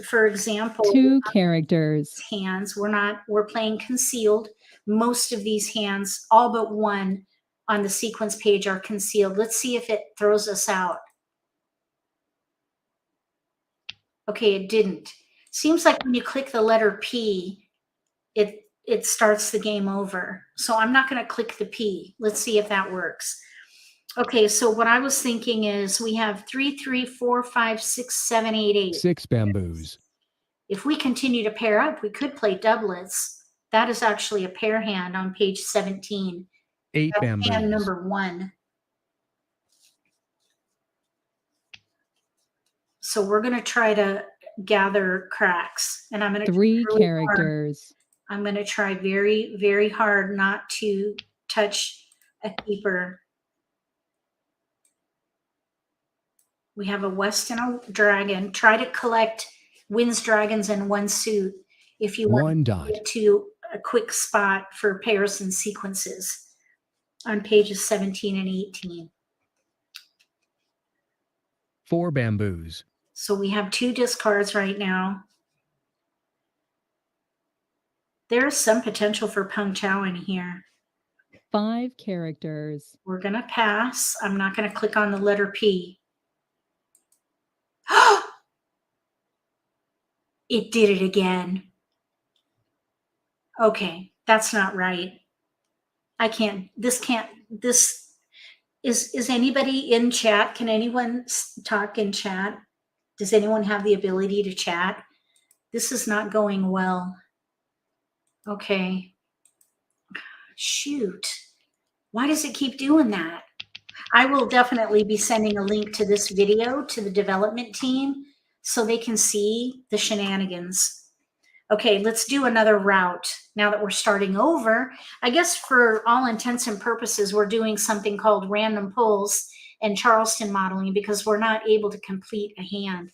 For example, 2 characters. hands, we're playing concealed. Most of these hands, all but 1 on the sequence page, are concealed. Let's see if it throws us out. Okay, it didn't. Seems like when you click the letter P, it starts the game over. So I'm not going to click the P. Let's see if that works. Okay, so what I was thinking is we have 3, 3, 4, 5, 6, 7, 8, 8. 6 bamboos. If we continue to pair up, we could play doublets. That is actually a pair hand on page 17. 8 That's hand bamboos. number 1. So we're going to try to gather cracks. And I'm going to 3 characters. I'm going to try very, very hard not to touch a keeper. We have a West and a dragon. Try to collect winds, dragons, and 1 suit if you want 1 to dot. get to a quick spot for pairs and sequences on pages 17 and 18. 4 bamboos. So we have 2 discards right now. There's some potential for Peng Chao in here. 5 characters. We're going to pass. I'm not going to click on the letter P. It did it again. Okay, that's not right. This is anybody in chat? Can anyone talk in chat? Does anyone have the ability to chat? This is not going well. Okay. Shoot. Why does it keep doing that? I will definitely be sending a link to this video to the development team so they can see the shenanigans. Okay, let's do another route now that we're starting over. I guess for all intents and purposes, we're doing something called random pulls and Charleston modeling because we're not able to complete a hand.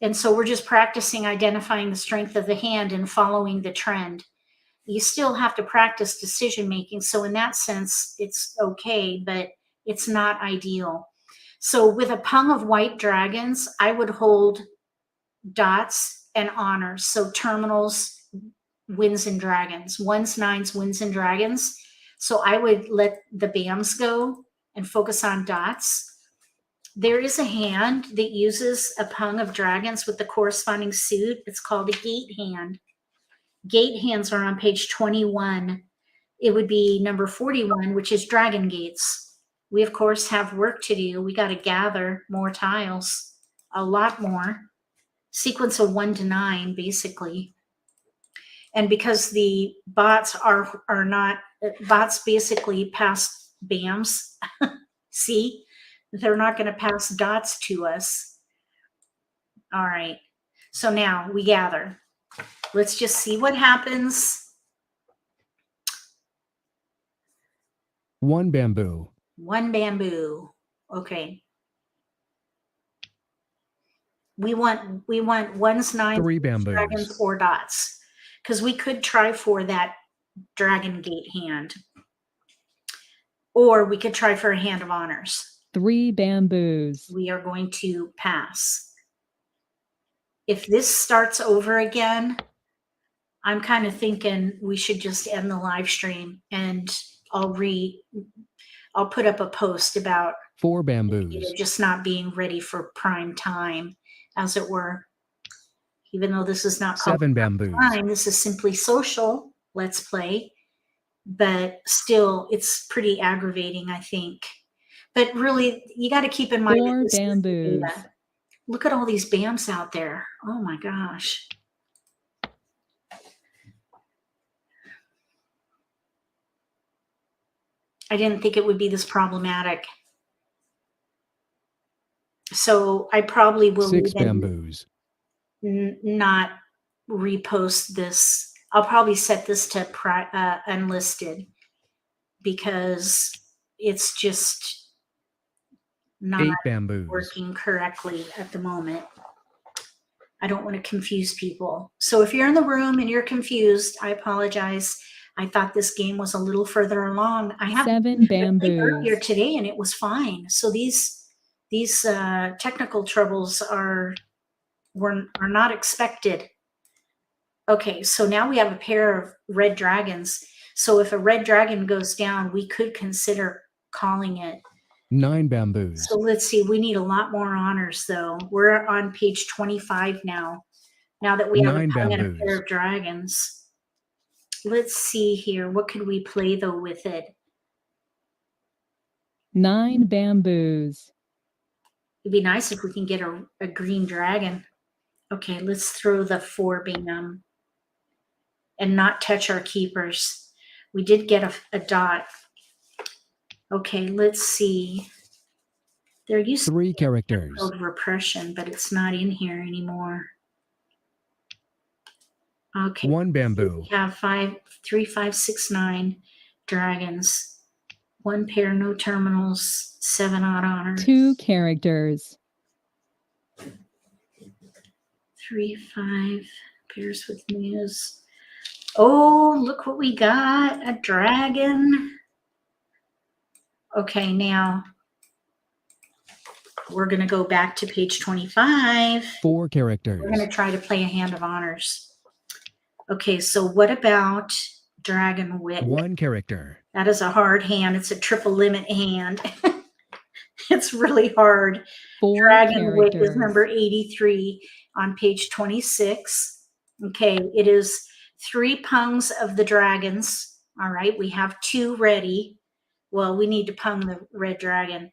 And so we're just practicing identifying the strength of the hand and following the trend. You still have to practice decision making. So in that sense, it's okay, but it's not ideal. So with a Peng of white dragons, I would hold dots and honors. So terminals, winds and dragons, 1s, 9s, winds and dragons. So I would let the BAMs go and focus on dots. There is a hand that uses a Peng of dragons with the corresponding suit. It's called a gate hand. Gate hands are on page 21. It would be number 41, which is dragon gates. We, of course, have work to do. We got to gather more tiles, a lot more. Sequence of 1 to 9, basically. And because the bots are not, bots basically pass BAMs. See, they're not going to pass dots to us. All right. So now we gather. Let's just see what happens. 1 bamboo. 1 bamboo. Okay. We want 1s, 9s, 3 bamboos. dragons, or dots. Because we could try for that dragon gate hand. Or we could try for a hand of honors. 3 bamboos. We are going to pass. If this starts over again, I'm kind of thinking we should just end the live stream and I'll put up a post about 4 bamboos. just not being ready for prime time, as it were. Even though this is not called 7 bamboos. time, this is simply social. Let's play. But still, it's pretty aggravating, I think. But really, you got to keep in mind 4 that this is bamboos. data. Look at all these BAMs out there. Oh my gosh. I didn't think it would be this problematic. So I probably will 6 even bamboos. not repost this. I'll probably set this to unlisted because it's just not 8 bamboos. working correctly at the moment. I don't want to confuse people. So if you're in the room and you're confused, I apologize. I thought this game was a little further along. I have 7 bamboos. earlier today and it was fine. So these technical troubles are not expected. Okay, so now we have a pair of red dragons. So if a red dragon goes down, we could consider calling it. 9 bamboos. So let's see, we need a lot more honors though. We're on page 25 now. Now that we have 9 a pair bamboos. of dragons. Let's see here. What could we play though with it? 9 bamboos. It'd be nice if we can get a green dragon. Okay, let's throw the 4 bam and not touch our keepers. We did get a dot. Okay, let's see. There used 3 characters. to be repression, but it's not in here anymore. Okay. 1 bamboo. We have 3, 5, 6, 9 dragons. 1 pair, no terminals, 7 odd honors. 2 characters. 3, 5 pairs with news. Oh, look what we got, a dragon. Okay, now we're going to go back to page 25. 4 characters. We're going to try to play a hand of honors. Okay, so what about Dragon Wick? 1 character. That is a hard hand. It's a triple limit hand. It's really hard. 4 Dragon Wick characters. is number 83 on page 26. Okay, it is 3 pungs of the dragons. All right, we have 2 ready. Well, we need to pung the red dragon.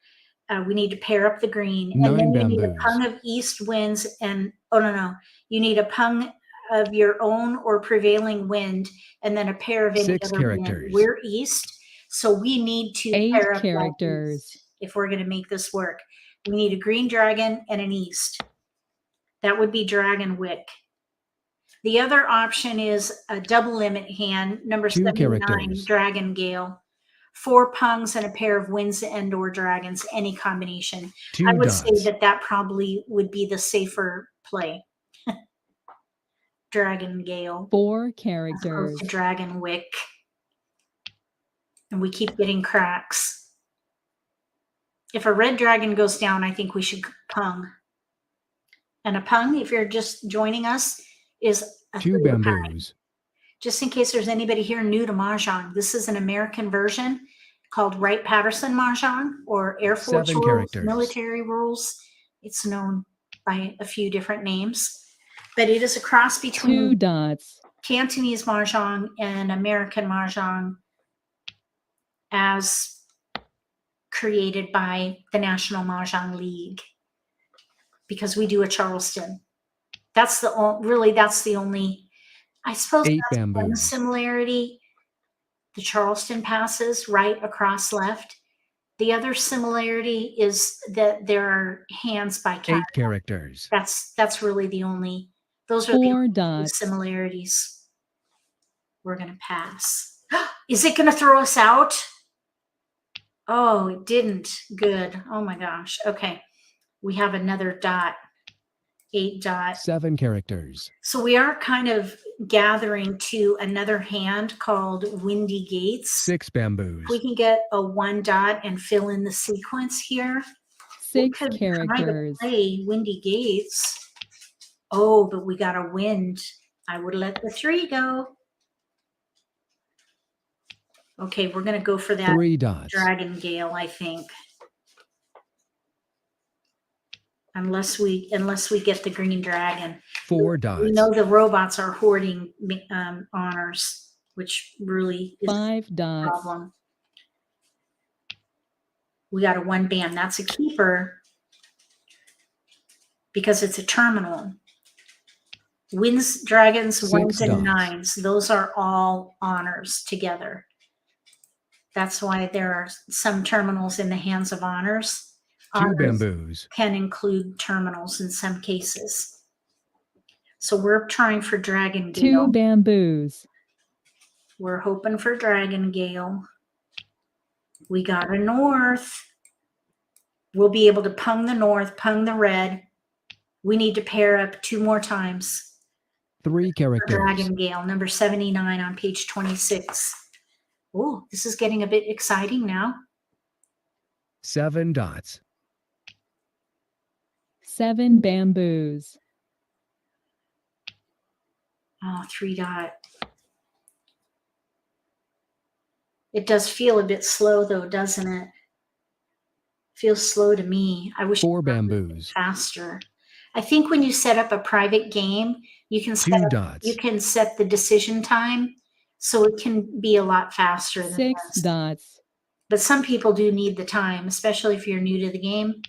We need to pair up the green. 9 and then you need a bamboos. pung of east winds and, oh, no. You need a pung of your own or prevailing wind and then a pair of any 6 other characters. wind. We're east, so we need to 8 pair up that characters. east if we're going to make this work. We need a green dragon and an east. That would be Dragon Wick. The other option is a double limit hand, number 2 79, characters. Dragon Gale. 4 pungs and a pair of winds and or dragons, any combination. 2 I would dots. say that probably would be the safer play. Dragon Gale. 4 As characters. opposed to Dragon Wick. And we keep getting cracks. If a red dragon goes down, I think we should pung. And a pung, if you're just joining us, is a 2 third of a pie. bamboos. Just in case there's anybody here new to Mahjong, this is an American version called Wright-Patterson Mahjong or Air Force 7 rules, characters. military rules. It's known by a few different names, but it is a cross 2 between dots. Cantonese Mahjong and American Mahjong as created by the National Mahjong League, because we do a Charleston. That's the only, I suppose 8 that's one bamboos. similarity. The Charleston passes right across left. The other similarity is that there are hands by 8 cat. characters. That's really the only, those are 4 the only dots. similarities. We're going to pass. Is it going to throw us out? Oh, it didn't. Good. Oh my gosh. Okay. We have another dot. 8 dots. 7 characters. So we are kind of gathering to another hand called Windy Gates. 6 bamboos. If we can get a 1 dot and fill in the sequence here. we 6 could try to characters. play Windy Gates. Oh, but we got a wind. I would let the 3 go. Okay, we're going to go for that 3 dots. Dragon Gale, I think. Unless we get the green dragon. 4 We dots. know the robots are hoarding honors, which really is 5 a dots. problem. We got a 1 bam. That's a keeper because it's a terminal. Winds, dragons, 6 1s, and dots. 9s. Those are all honors together. That's why there are some terminals in the hands of honors. 2 Honors bamboos, can include terminals in some cases. So we're trying for Dragon 2 Gale. bamboos, We're hoping for Dragon Gale. We got a north. We'll be able to pung the north, pung the red. We need to pair up 2 more times 3 for characters, Dragon Gale, number 79 on page 26. Oh, this is getting a bit exciting now. 7 dots, 7 bamboos, Oh, 3 dot. It does feel a bit slow though, doesn't it? Feels slow to me. I wish 4 it were a bit bamboos, faster. I think when you set up a private game, you can 2 dots, set the decision time so it can be a lot faster than 6 this. dots, But some people do need the time, especially if you're new to the game.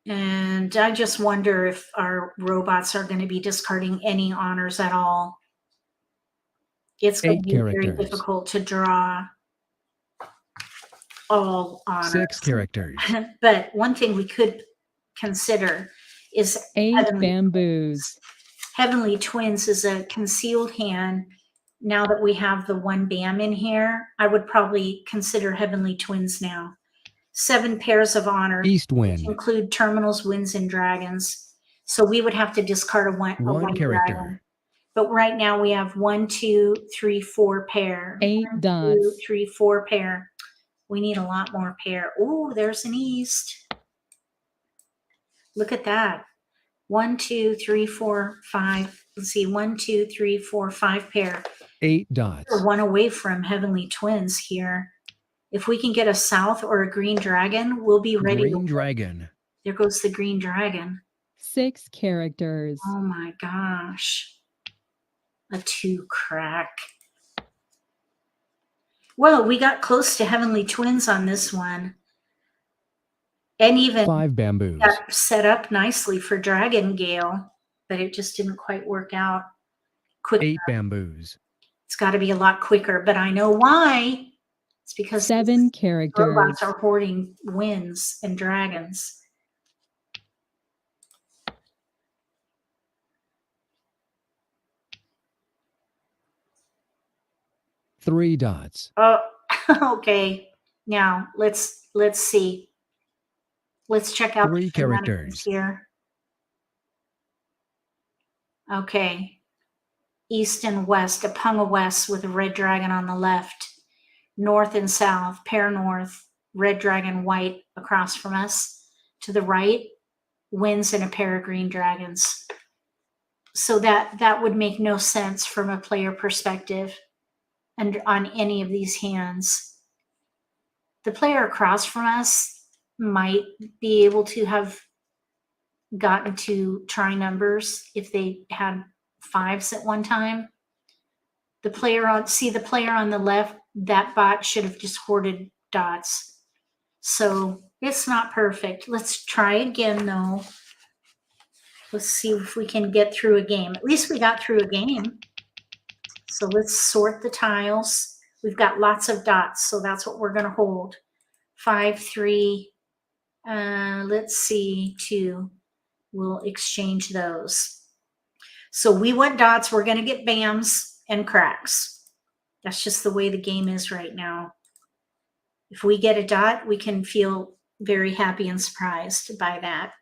And I just wonder if our robots are going to be discarding any honors at all. It's going 8 to be very characters, difficult to draw all honors. 6 characters, But one thing we could consider is 8 Heavenly bamboos, Heavenly Twins is a concealed hand. Now that we have the 1 BAM in here, I would probably consider Heavenly Twins now. 7 pairs of honors, east which wind, include terminals, winds, and dragons. So we would have to discard a 1 1 dragon. character, But right now we have 1, 2, 3, 4 pair. 8 1, 2, dots, 3, 4 pair. We need a lot more pair. Oh, there's an east. Look at that. 1, 2, 3, 4, 5. Let's see. 1, 2, 3, 4, 5 pair. 8 dots, We're 1 away from Heavenly Twins here. If we can get a south or a green dragon, we'll be ready. green dragon, There goes the green dragon. 6 characters, Oh my gosh. A 2 crack. Well, we got close to Heavenly Twins on this one. And even 5 bamboos, got set up nicely for Dragon Gale, but it just didn't quite work out quick. 8 bamboos, It's got to be a lot quicker, but I know why. It's because 7 these characters, robots are hoarding winds and dragons. Three dots, Oh, okay. Now let's see. Let's check out 3 the shenanigans characters, here. Okay. East and west, a punga west with a red dragon on the left. North and south, pair north, red dragon white across from us. To the right, winds and a pair of green dragons. So that would make no sense from a player perspective and on any of these hands. The player across from us might be able to have gotten to try numbers if they had 5s at one time. The player on the left, that bot should have just hoarded dots. So it's not perfect. Let's try again though. Let's see if we can get through a game. At least we got through a game. So let's sort the tiles. We've got lots of dots, so that's what we're going to hold. 5, 3, let's see, 2. We'll exchange those. So we want dots. We're going to get BAMs and cracks. That's just the way the game is right now. If we get a dot, we can feel very happy and surprised by that.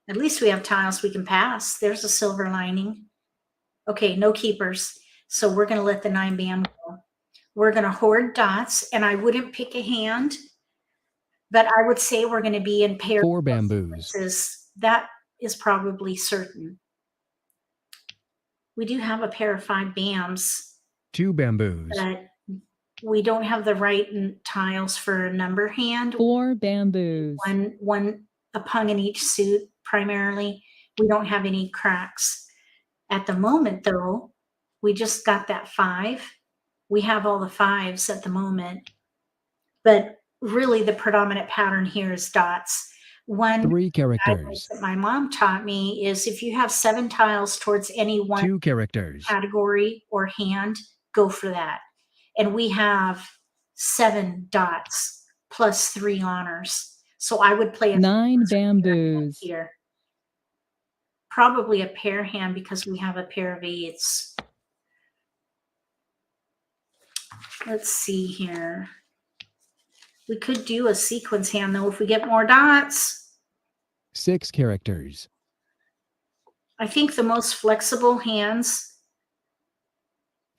At least we have tiles we can pass. There's a silver lining. Okay, no keepers. So we're going to let the 9 BAM go. We're going to hoard dots, and I wouldn't pick a hand, but I would say we're going to be in pairs. 4 bamboos, That is probably certain. We do have a pair of 5 BAMs, 2 bamboos, but we don't have the right tiles for a number hand. 4 bamboos, One a pung in each suit primarily. We don't have any cracks. At the moment, though, we just got that 5. We have all the 5s at the moment. But really, the predominant pattern here is dots. one 3 guidance characters. that my mom taught me is if you have 7 tiles towards any one 2 characters. category or hand, go for that. And we have 7 dots plus 3 honors. So I would play a 9 pair hand bamboos. here. Probably a pair hand because we have a pair of 8s. Let's see here. We could do a sequence hand though if we get more dots. 6 characters. I think the most flexible hands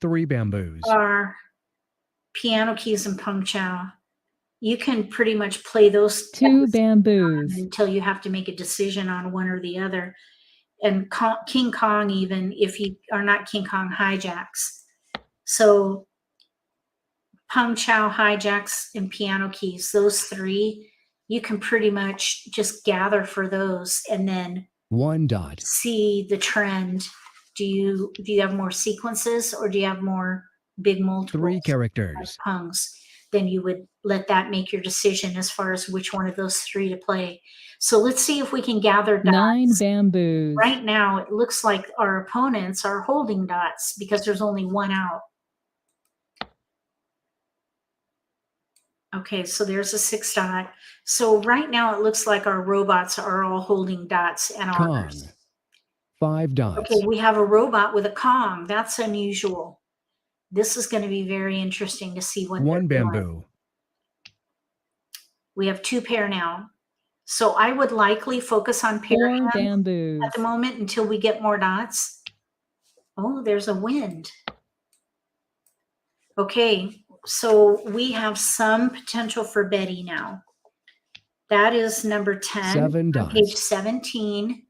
3 bamboos. are piano keys and pung chow. You can pretty much play those 2 bamboos. until you have to make a decision on one or the other. And King Kong, even if you are not King Kong, hijacks. So pung chow, hijacks, and piano keys, those 3, you can pretty much just gather for those and then 1 dot. see the trend. Do you have more sequences or do you have more big multiples? 3 characters. Pungs? Then you would let that make your decision as far as which one of those 3 to play. So let's see if we can gather dots. 9 bamboos. Right now, it looks like our opponents are holding dots because there's only 1 out. Okay, so there's a 6 dot. So right now, it looks like our robots are all holding dots and Kong. honors. 5 dots. Okay, we have a robot with a Kong. That's unusual. This is going to be very interesting to see what 1 they're doing. bamboo. We have 2 pair now. So I would likely focus on pair 4 hands bamboos. at the moment until we get more dots. Oh, there's a wind. Okay, so we have some potential for Betty now. That is number 10. 7 on dots. page 17.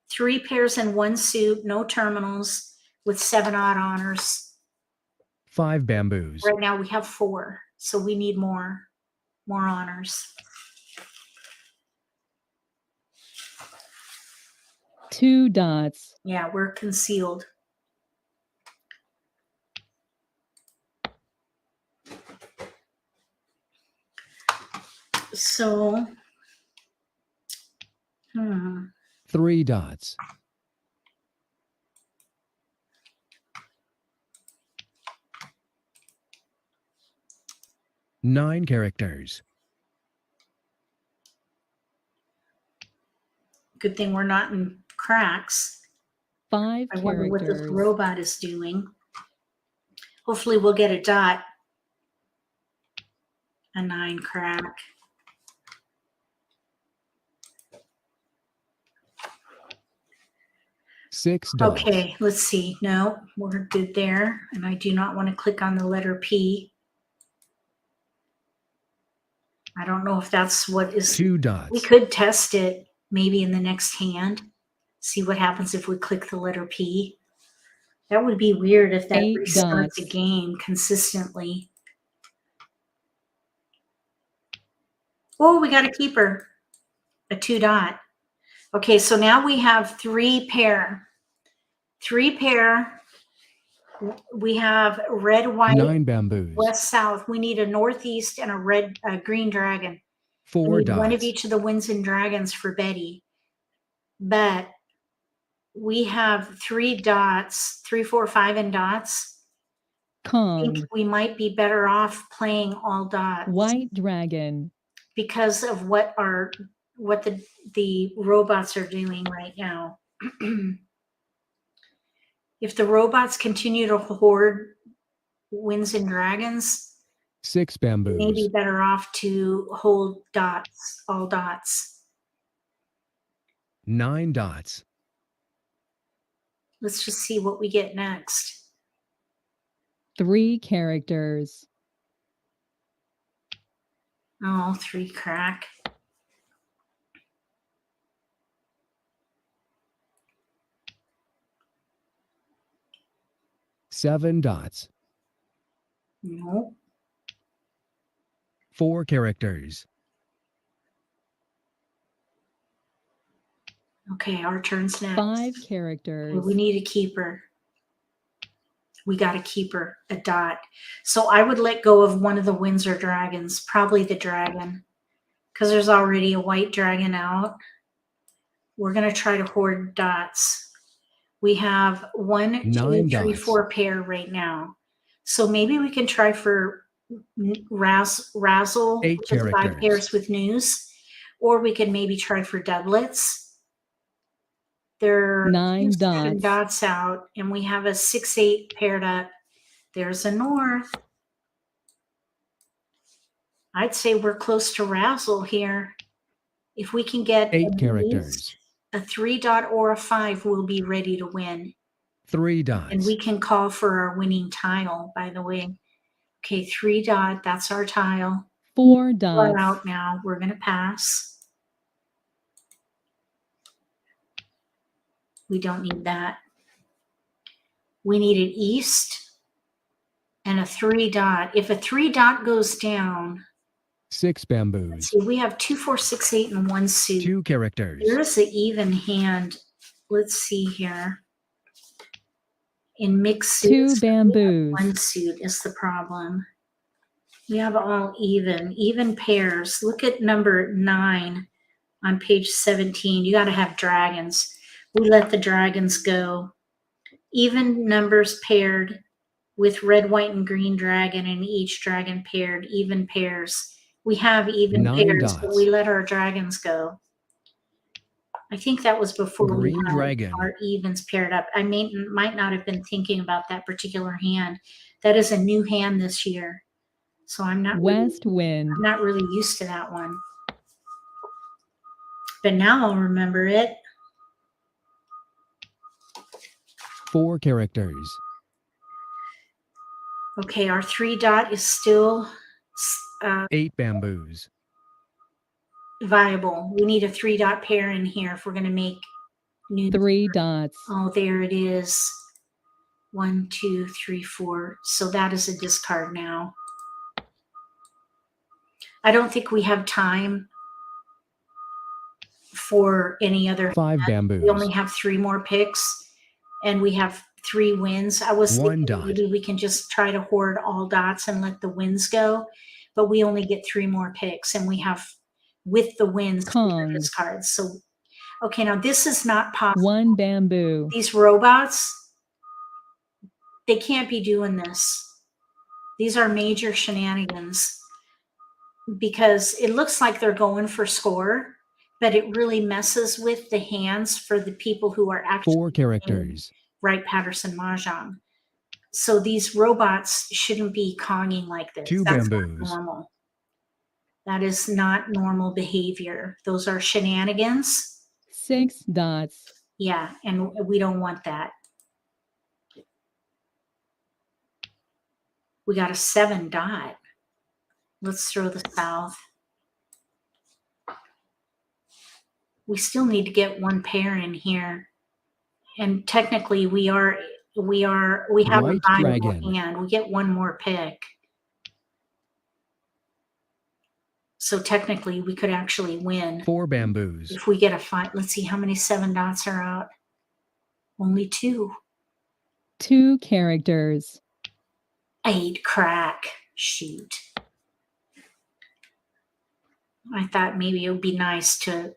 3 pairs and 1 suit, no terminals, with 7 odd honors. 5 bamboos. Right now we have 4, so we need more honors. 2 dots. Yeah, we're concealed. So, 3 dots. 9 characters. good thing we're not in cracks. 5 I wonder what this characters. robot is doing. Hopefully we'll get a dot. A 9 crack. Six dots. Okay, let's see. No, we're good there. And I do not want to click on the letter P. I don't know if that's what is. 2 dots. We could test it maybe in the next hand. See what happens if we click the letter P. That would be weird if that 8 restarts a dots. game consistently. Oh, we got a keeper. A 2 dot. Okay, so now we have 3 pair. 3 pair. We have red, white, 9 bamboos. west, south. We need a northeast and a green dragon. 4 We need dots. one of each of the winds and dragons for Betty. But we have 3 dots, 3, 4, 5 and dots. I Kong. think we might be better off playing all dots White dragon. because of what the robots are doing right now. If the robots continue to hoard winds and dragons, 6 we bamboos. may be better off to hold dots, all dots. 9 dots. Let's just see what we get next. 3 characters. Oh, 3 crack. Seven dots. No. 4 characters. Okay, our turn's next. 5 characters. We need a keeper. We got a keeper, a dot. So I would let go of one of the winds or dragons, probably the dragon, because there's already a white dragon out. We're going to try to hoard dots. We have 1, 2, 9 3, dots. 4 pair right now. So maybe we can try for razzle, 8 which is 5 characters. pairs with news, or we could maybe try for doublets. There are 9 7 dots. dots out, and we have a 6, 8 paired up. There's a north. I'd say we're close to razzle here. If we can get 8 at characters. least a 3 dot or a 5, we'll be ready to win. 3 dots. And we can call for our winning tile, by the way. Okay, 3 dot, that's our tile. 4 We're dots. out now. We're going to pass. We don't need that. We need an east and a 3 dot. If a 3 dot goes down, 6 bamboos. see, we have 2, 4, 6, 8, and 1 suit. 2 characters. There's an even hand. Let's see here. In mixed 2 suits, bamboos. 1 suit is the problem. We have all even pairs. Look at number 9 on page 17. You got to have dragons. We let the dragons go. Even numbers paired with red, white, and green dragon, and each dragon paired, even pairs. We have even 9 pairs, but dots. we let our dragons go. I think that was before we Green had dragon. our evens paired up. I might not have been thinking about that particular hand. That is a new hand this year. So I'm not West wind. I'm not really used to that one. But now I'll remember it. 4 characters. Okay, our 3 dot is still 8 bamboos. viable. We need a 3 dot pair in here if we're going to make new. 3 dots. Oh, there it is. 1, 2, 3, 4. So that is a discard now. I don't think we have time for any other. 5 bamboos. We only have 3 more picks, and we have 3 wins. I was 1 thinking dot. maybe we can just try to hoard all dots and let the wins go, but we only get 3 more picks, and we have with the wins Kong. discards. So, okay, now this is not possible. 1 bamboo. These robots, they can't be doing this. These are major shenanigans because it looks like they're going for score, but it really messes with the hands for the people who are actually 4 characters. Wright Patterson Mahjong. So these robots shouldn't be Konging like this. 2 That's bamboos. not normal. That is not normal behavior. Those are shenanigans. 6 dots. Yeah, and we don't want that. We got a 7 dot. Let's throw the south. We still need to get 1 pair in here. And technically we have White a viable dragon. hand. We get 1 more pick. So technically we could actually win 4 bamboos. if we get a 5. Let's see how many 7 dots are out. Only 2. 2 characters. 8 crack. Shoot. I thought maybe it would be nice to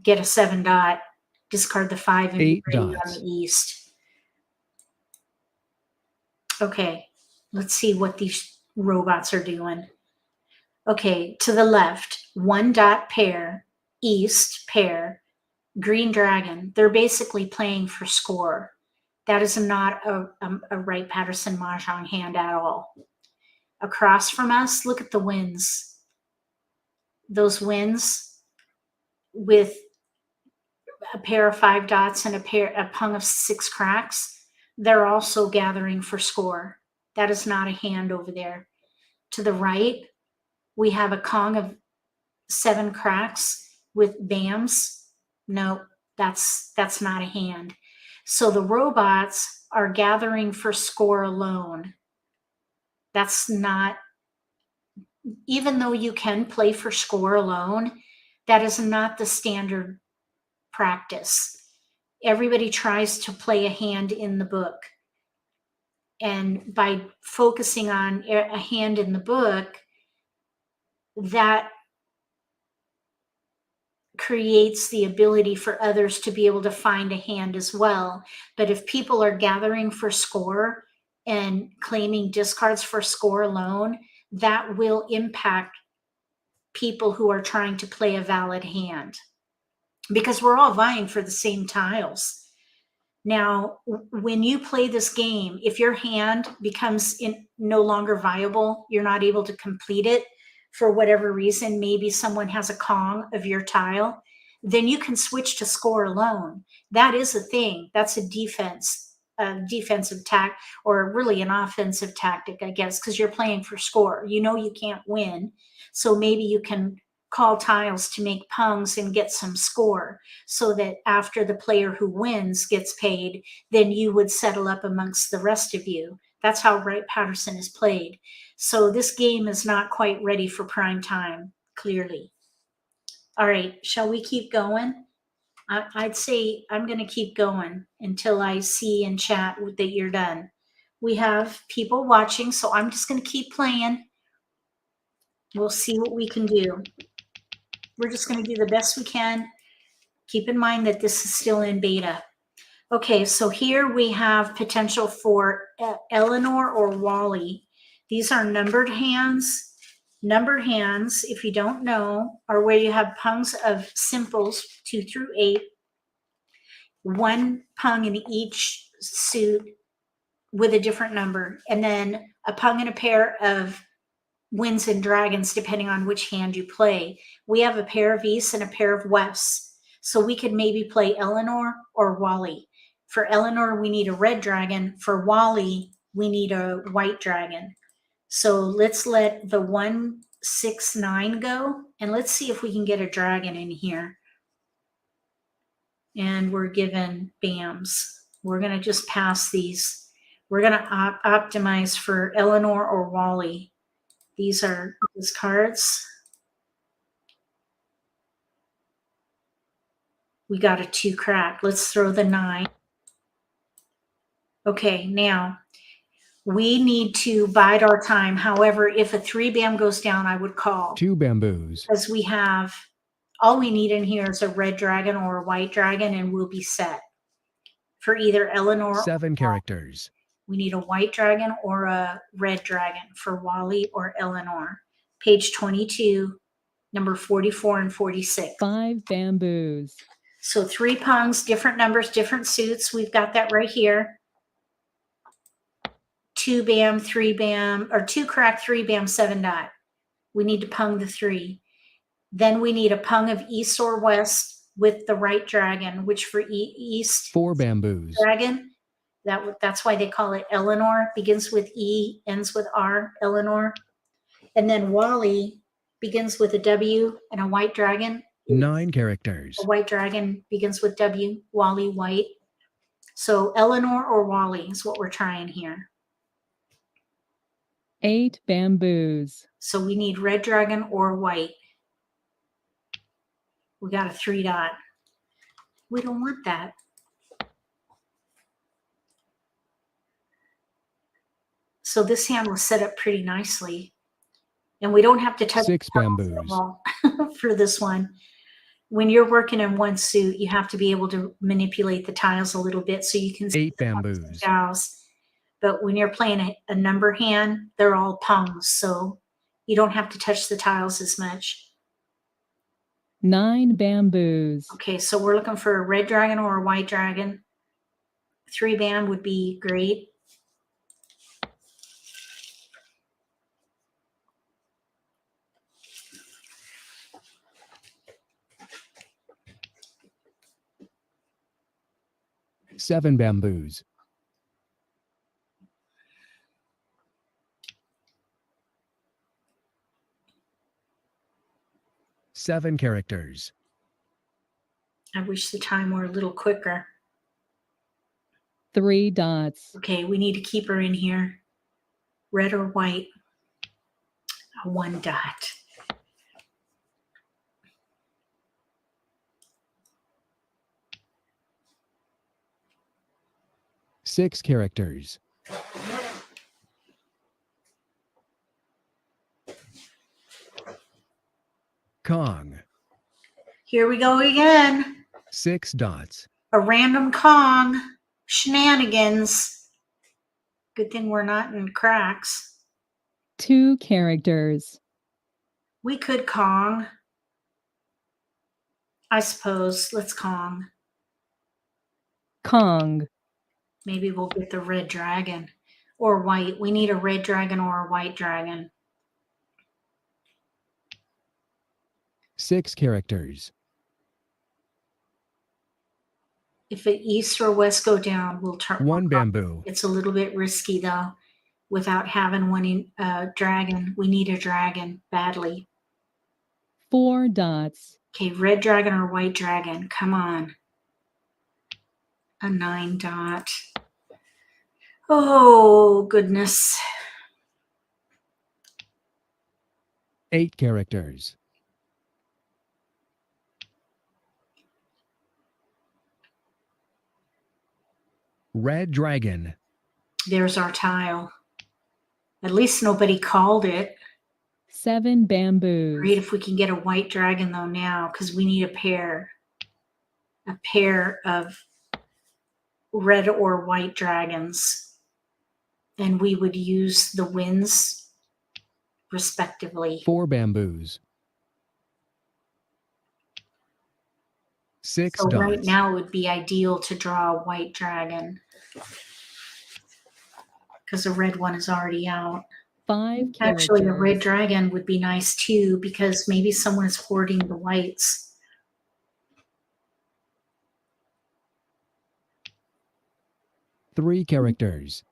get a 7 dot, discard the 5, and 8 be ready dots. on the east. Okay, let's see what these robots are doing. Okay, to the left, 1 dot pair, east pair, green dragon. They're basically playing for score. That is not a Wright Patterson Mahjong hand at all. Across from us, look at the wins. Those wins with a pair of 5 dots and a pung of 6 cracks, they're also gathering for score. That is not a hand over there. To the right, we have a Kong of 7 cracks with bams. No, that's not a hand. So the robots are gathering for score alone. That's not, even though you can play for score alone, that is not the standard practice. Everybody tries to play a hand in the book. And by focusing on a hand in the book, that creates the ability for others to be able to find a hand as well. But if people are gathering for score and claiming discards for score alone, that will impact people who are trying to play a valid hand, because we're all vying for the same tiles. Now, when you play this game, if your hand becomes no longer viable, you're not able to complete it for whatever reason, maybe someone has a Kong of your tile, then you can switch to score alone. That is a thing. That's a defensive tact, or really an offensive tactic, I guess, because you're playing for score. You know you can't win, so maybe you can call tiles to make pungs and get some score, so that after the player who wins gets paid, then you would settle up amongst the rest of you. That's how Wright Patterson is played. So this game is not quite ready for prime time, clearly. All right, shall we keep going? I'd say I'm going to keep going until I see in chat that you're done. We have people watching, so I'm just going to keep playing. We'll see what we can do. We're just going to do the best we can. Keep in mind that this is still in beta. Okay, so here we have potential for Eleanor or Wally. These are numbered hands. Numbered hands, if you don't know, are where you have pungs of simples 2 through 8, one pung in each suit with a different number, and then a pung and a pair of winds and dragons, depending on which hand you play. We have a pair of East and a pair of Wests. So we could maybe play Eleanor or Wally. For Eleanor, we need a red dragon. For Wally, we need a white dragon. So let's let the 1, 6, 9 go, and let's see if we can get a dragon in here. And we're given BAMs. We're going to just pass these. We're going to optimize for Eleanor or Wally. These are his cards. We got a 2 crack. Let's throw the 9. Okay, now we need to bide our time. However, if a 3 BAM goes down, I would call. 2 bamboos. Because we have, all we need in here is a red dragon or a white dragon, and we'll be set. For either Eleanor 7 characters. we need a white dragon or a red dragon for Wally or Eleanor. Page 22, number 44 and 46. 5 bamboos. So 3 pungs, different numbers, different suits. We've got that right here. 2 BAM, 3 BAM, or 2 crack, 3 BAM, 7 dot. We need to pung the 3. Then we need a pung of East or West with the right dragon, which for East 4 bamboos. dragon, that's why they call it Eleanor. Begins with E, ends with R, Eleanor. And then Wally begins with a W and a white dragon. 9 characters. A white dragon begins with W, Wally, white. So Eleanor or Wally is what we're trying here. 8 bamboos. So we need red dragon or white. We got a 3 dot. We don't want that. So this hand was set up pretty nicely. And we don't have to touch 6 bamboos. for this one. When you're working in one suit, you have to be able to manipulate the tiles a little bit so you can see 8 bamboos. tiles. But when you're playing a number hand, they're all pungs, so you don't have to touch the tiles as much. 9 bamboos. Okay, so we're looking for a red dragon or a white dragon. 3 BAM would be great. Seven bamboos. 7 characters. I wish the time were a little quicker. 3 dots. Okay, we need to keep her in here. Red or white? A 1 dot. Six characters. Kong. Here we go again. 6 dots. A random Kong. Shenanigans. Good thing we're not in cracks. 2 characters. We could Kong. I suppose. Let's Kong. Kong. Maybe we'll get the red dragon. Or white. We need a red dragon or a white dragon. 6 characters. If it east or west go down, we'll turn 1 bamboo. It's a little bit risky though. Without having one in dragon, we need a dragon badly. 4 dots. Okay, red dragon or white dragon. Come on. A 9 dot. Oh goodness. 8 characters. Red dragon. There's our tile. At least nobody called it. 7 bamboos. Great if we can get a white dragon though now, because we need a pair. A pair of red or white dragons. And we would use the winds respectively. 4 bamboos. 6 So dots. right now it would be ideal to draw a white dragon. Because the red one is already out. 5 characters. Actually, a red dragon would be nice too, because maybe someone is hoarding the whites. Three characters.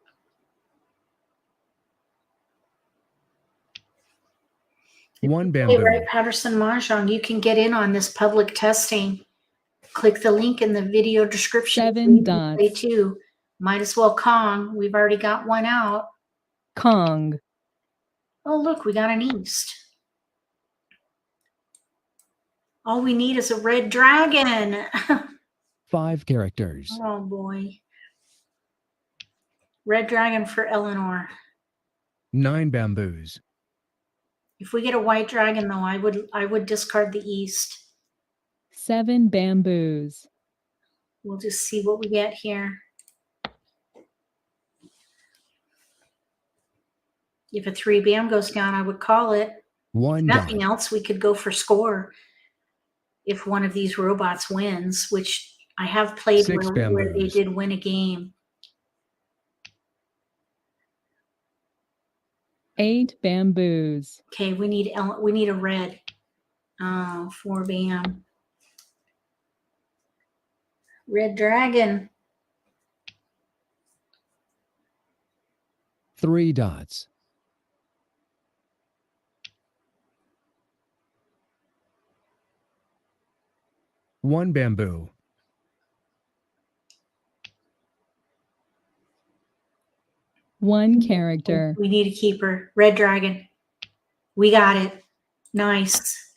One Hey, bamboo. right, Patterson Mahjong, you can get in on this public testing. Click the link in the video description. 7 dots. Play too. Might as well Kong. We've already got one out. Kong. Oh, look, we got an east. All we need is a red dragon. 5 characters. Oh boy. Red dragon for Eleanor. 9 bamboos. If we get a white dragon though, I would discard the east. 7 bamboos. We'll just see what we get here. If a 3 bam goes down, I would call it. 1 Nothing dot. else, we could go for score. If one of these robots wins, which I have played 6 where they bamboos. did win a game. 8 bamboos. Okay, we need a red. Oh, 4 bam. Red dragon. 3 dots. 1 bamboo. 1 character. We need a keeper. Red dragon. We got it. Nice.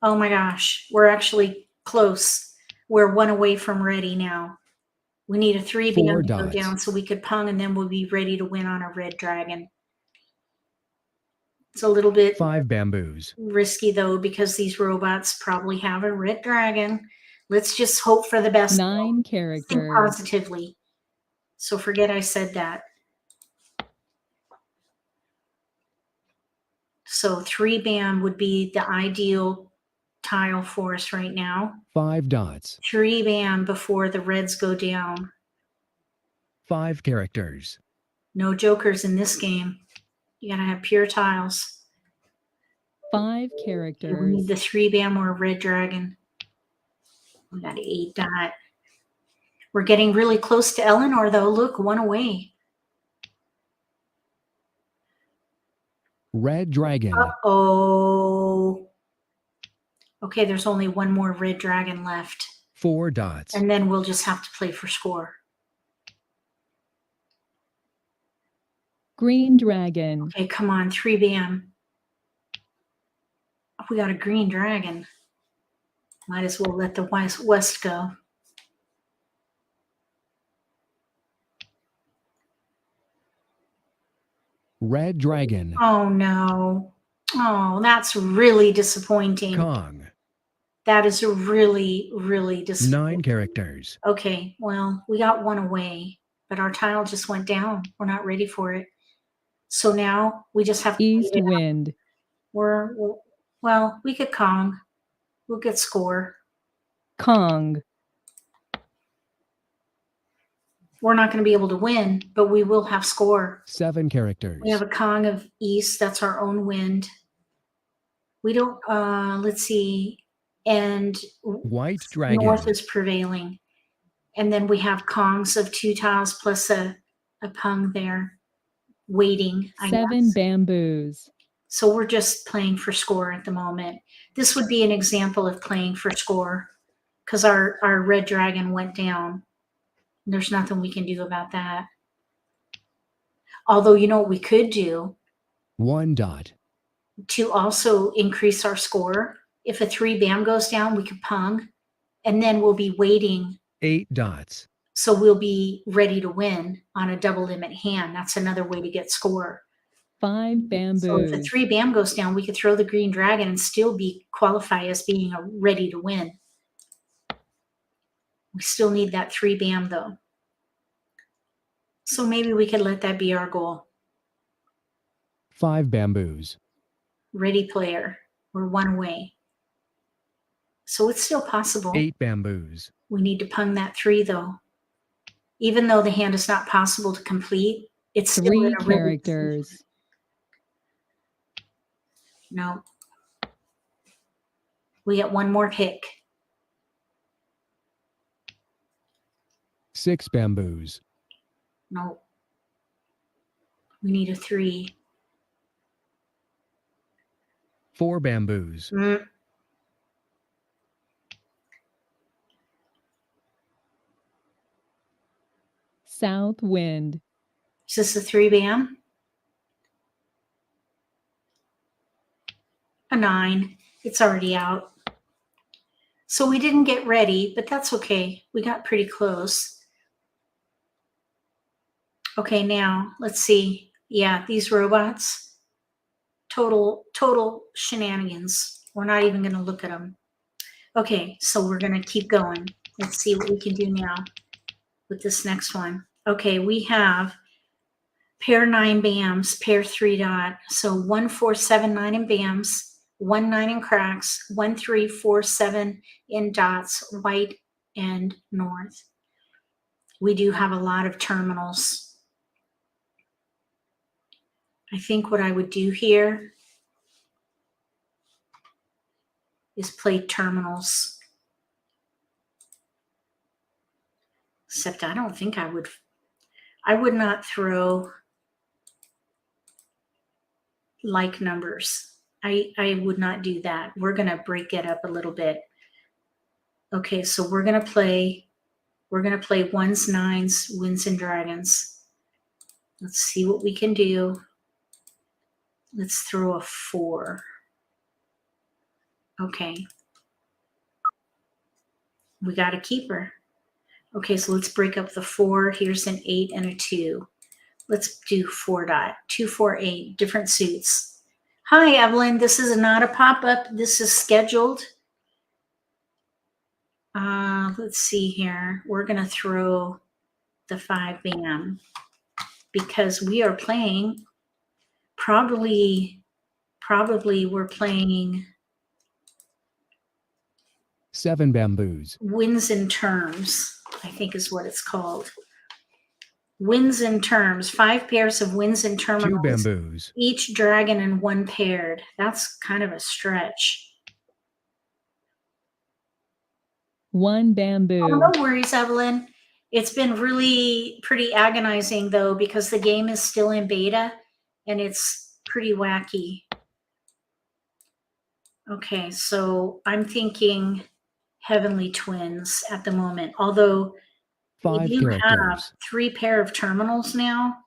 Oh my gosh. We're actually close. We're 1 away from ready now. We need a 3 bam 4 to go dots. down so we could pung, and then we'll be ready to win on a red dragon. It's a little bit 5 bamboos. risky though, because these robots probably have a red dragon. Let's just hope for the best. 9 Think characters. positively. So forget I said that. So 3 bam would be the ideal tile for us right now. 5 dots. 3 bam before the reds go down. 5 characters. No jokers in this game. You gotta have pure tiles. 5 We characters. need the 3 bam or a red dragon. We got an 8 dot. We're getting really close to Eleanor though. Look, 1 away. Red dragon. Uh-oh. Okay, there's only 1 more red dragon left. 4 dots. And then we'll just have to play for score. Green dragon. Okay, come on, 3 bam. We got a green dragon. Might as well let the west go. Red dragon. Oh no. Oh, that's really disappointing. Kong. That is really, really disappointing. 9 characters. Okay, well, we got one away, but our tile just went down. We're not ready for it. So now we just have to East wait it out. wind. Well, we could Kong. We'll get score. Kong. We're not going to be able to win, but we will have score. 7 characters. We have a Kong of East. That's our own wind. We don't, let's see. And White dragon. North is prevailing. And then we have Kongs of 2 tiles plus a Pung there waiting, I 7 guess. bamboos. So we're just playing for score at the moment. This would be an example of playing for score because our red dragon went down. There's nothing we can do about that. Although, you know what we could do 1 dot. to also increase our score? If a 3 bam goes down, we could Pung, and then we'll be waiting. 8 dots. So we'll be ready to win on a double limit hand. That's another way to get score. 5 bamboos. So if a 3 bam goes down, we could throw the green dragon and still qualify as being ready to win. We still need that 3 bam though. So maybe we could let that be our goal. 5 bamboos. Ready player. We're 1 away. So it's still possible. 8 bamboos. We need to Pung that 3 though. Even though the hand is not possible to complete, it's still 3 in a ready characters. position. No. We get 1 more pick. 6 bamboos. No. We need a 3. 4 bamboos. South wind. Is this a 3 bam? A 9. It's already out. So we didn't get ready, but that's okay. We got pretty close. Okay, now let's see. Yeah, these robots, total shenanigans. We're not even going to look at them. Okay, so we're going to keep going. Let's see what we can do now with this next one. Okay, we have pair 9 bams, pair 3 dot. So 1, 4, 7, 9 in bams, 1, 9 in cracks, 1, 3, 4, 7 in dots, white and north. We do have a lot of terminals. I think what I would do here is play terminals. Except I don't think I would not throw like numbers. I would not do that. We're going to break it up a little bit. Okay, so we're going to play 1s, 9s, winds and dragons. Let's see what we can do. Let's throw a 4. Okay. We got a keeper. Okay, so let's break up the 4. Here's an 8 and a 2. Let's do 4 dot. 2, 4, 8, different suits. Hi, Evelyn. This is not a pop-up. This is scheduled. Let's see here. We're going to throw the 5 bam because we are playing probably we're playing 7 bamboos. wins in terms, I think is what it's called. Wins in terms, 5 pairs of wins in 2 terminals. bamboos. Each dragon and 1 paired. That's kind of a stretch. 1 bamboo. Oh, no worries, Evelyn. It's been really pretty agonizing though because the game is still in beta and it's pretty wacky. Okay, so I'm thinking Heavenly Twins at the moment. Although 5 we do have characters. 3 pair of terminals now,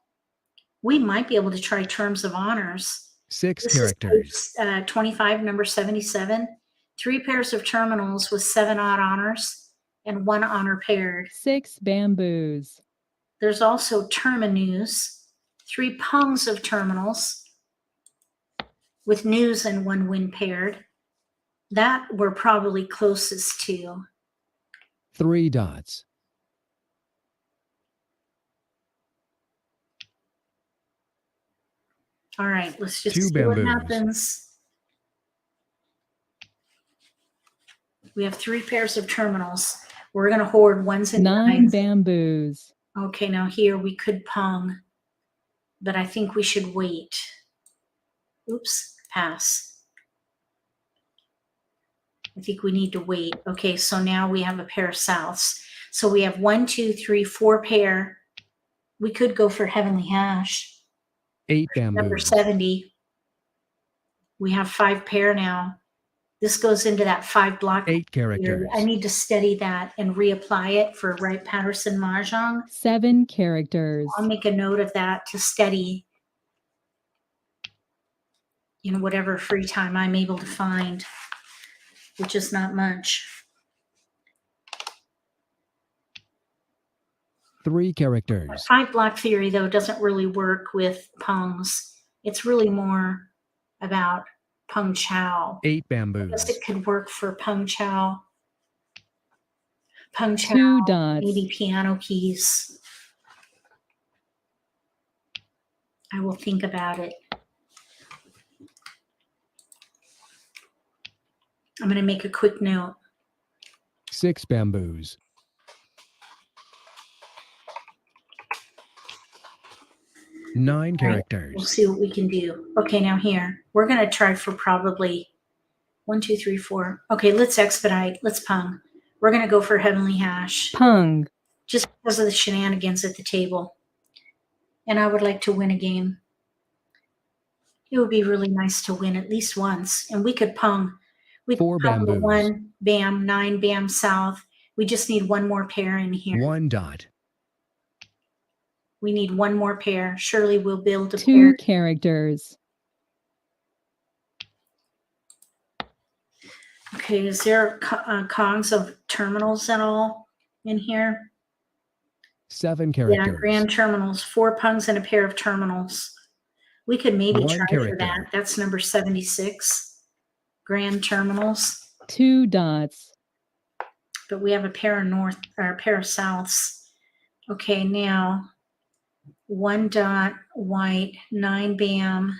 we might be able to try Terms of Honors. 6 This characters. is 25, number 77. 3 pairs of terminals with 7 odd honors and 1 honor paired. 6 bamboos. There's also Terminus, 3 pungs of terminals with news and 1 win paired. That we're probably closest to. 3 dots. All right, let's just 2 see what bamboos. happens. We have 3 pairs of terminals. We're going to hoard ones and 9 nines. bamboos. Okay, now here we could pong, but I think we should wait. Oops, pass. I think we need to wait. Okay, so now we have a pair of souths. So we have 1, 2, 3, 4 pair. We could go for Heavenly Hash. 8 Number bamboos. 70. We have 5 pair now. This goes into that 5 block. 8 characters. I need to study that and reapply it for Wright Patterson Mahjong. 7 characters. I'll make a note of that to study in whatever free time I'm able to find, which is not much. 3 characters. 5 block theory, though, doesn't really work with pongs. It's really more about pung chow. 8 I guess bamboos. it could work for pung chow. Pung chow, 2 dots. maybe piano keys. I will think about it. I'm going to make a quick note. 6 bamboos. 9 characters. We'll see what we can do. Okay, now here. We're going to try for probably 1, 2, 3, 4. Okay, let's expedite. Let's pung. We're going to go for Heavenly Hash. Pung. Just because of the shenanigans at the table. And I would like to win a game. It would be really nice to win at least once. And we could pung. We 4 could pung the bamboos. 1 bam, 9 bam south. We just need 1 more pair in here. 1 dot. We need 1 more pair. Surely we'll build a 2 pair. characters. Okay, is there congs of terminals at all in here? 7 Yeah, characters. grand terminals. 4 pungs and a pair of terminals. We could maybe 1 try for character. that. That's number 76. Grand terminals. 2 dots. But we have a pair of north or a pair of souths. Okay, now 1 dot white, 9 bam,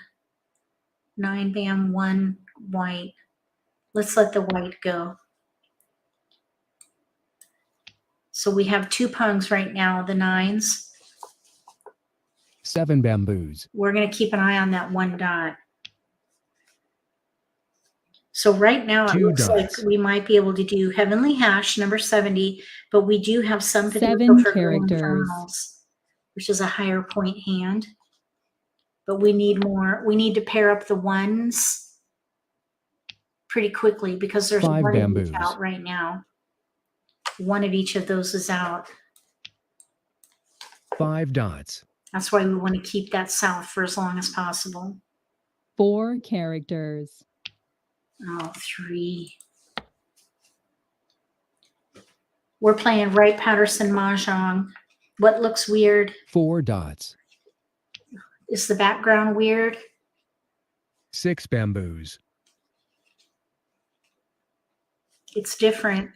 9 bam, 1 white. Let's let the white go. So we have 2 pungs right now, the 9s. 7 bamboos. We're going to keep an eye on that 1 dot. So right now it 2 looks dots. like we might be able to do Heavenly Hash, number 70, but we do have some 7 potential for grand characters. terminals, which is a higher point hand. But we need more. We need to pair up the 1s pretty quickly because there's 5 1 of bamboos. each out right now. 1 of each of those is out. 5 dots. That's why we want to keep that south for as long as possible. 4 characters. Oh, 3. We're playing Wright Patterson Mahjong. What looks weird? 4 dots. Is the background weird? 6 bamboos. It's different.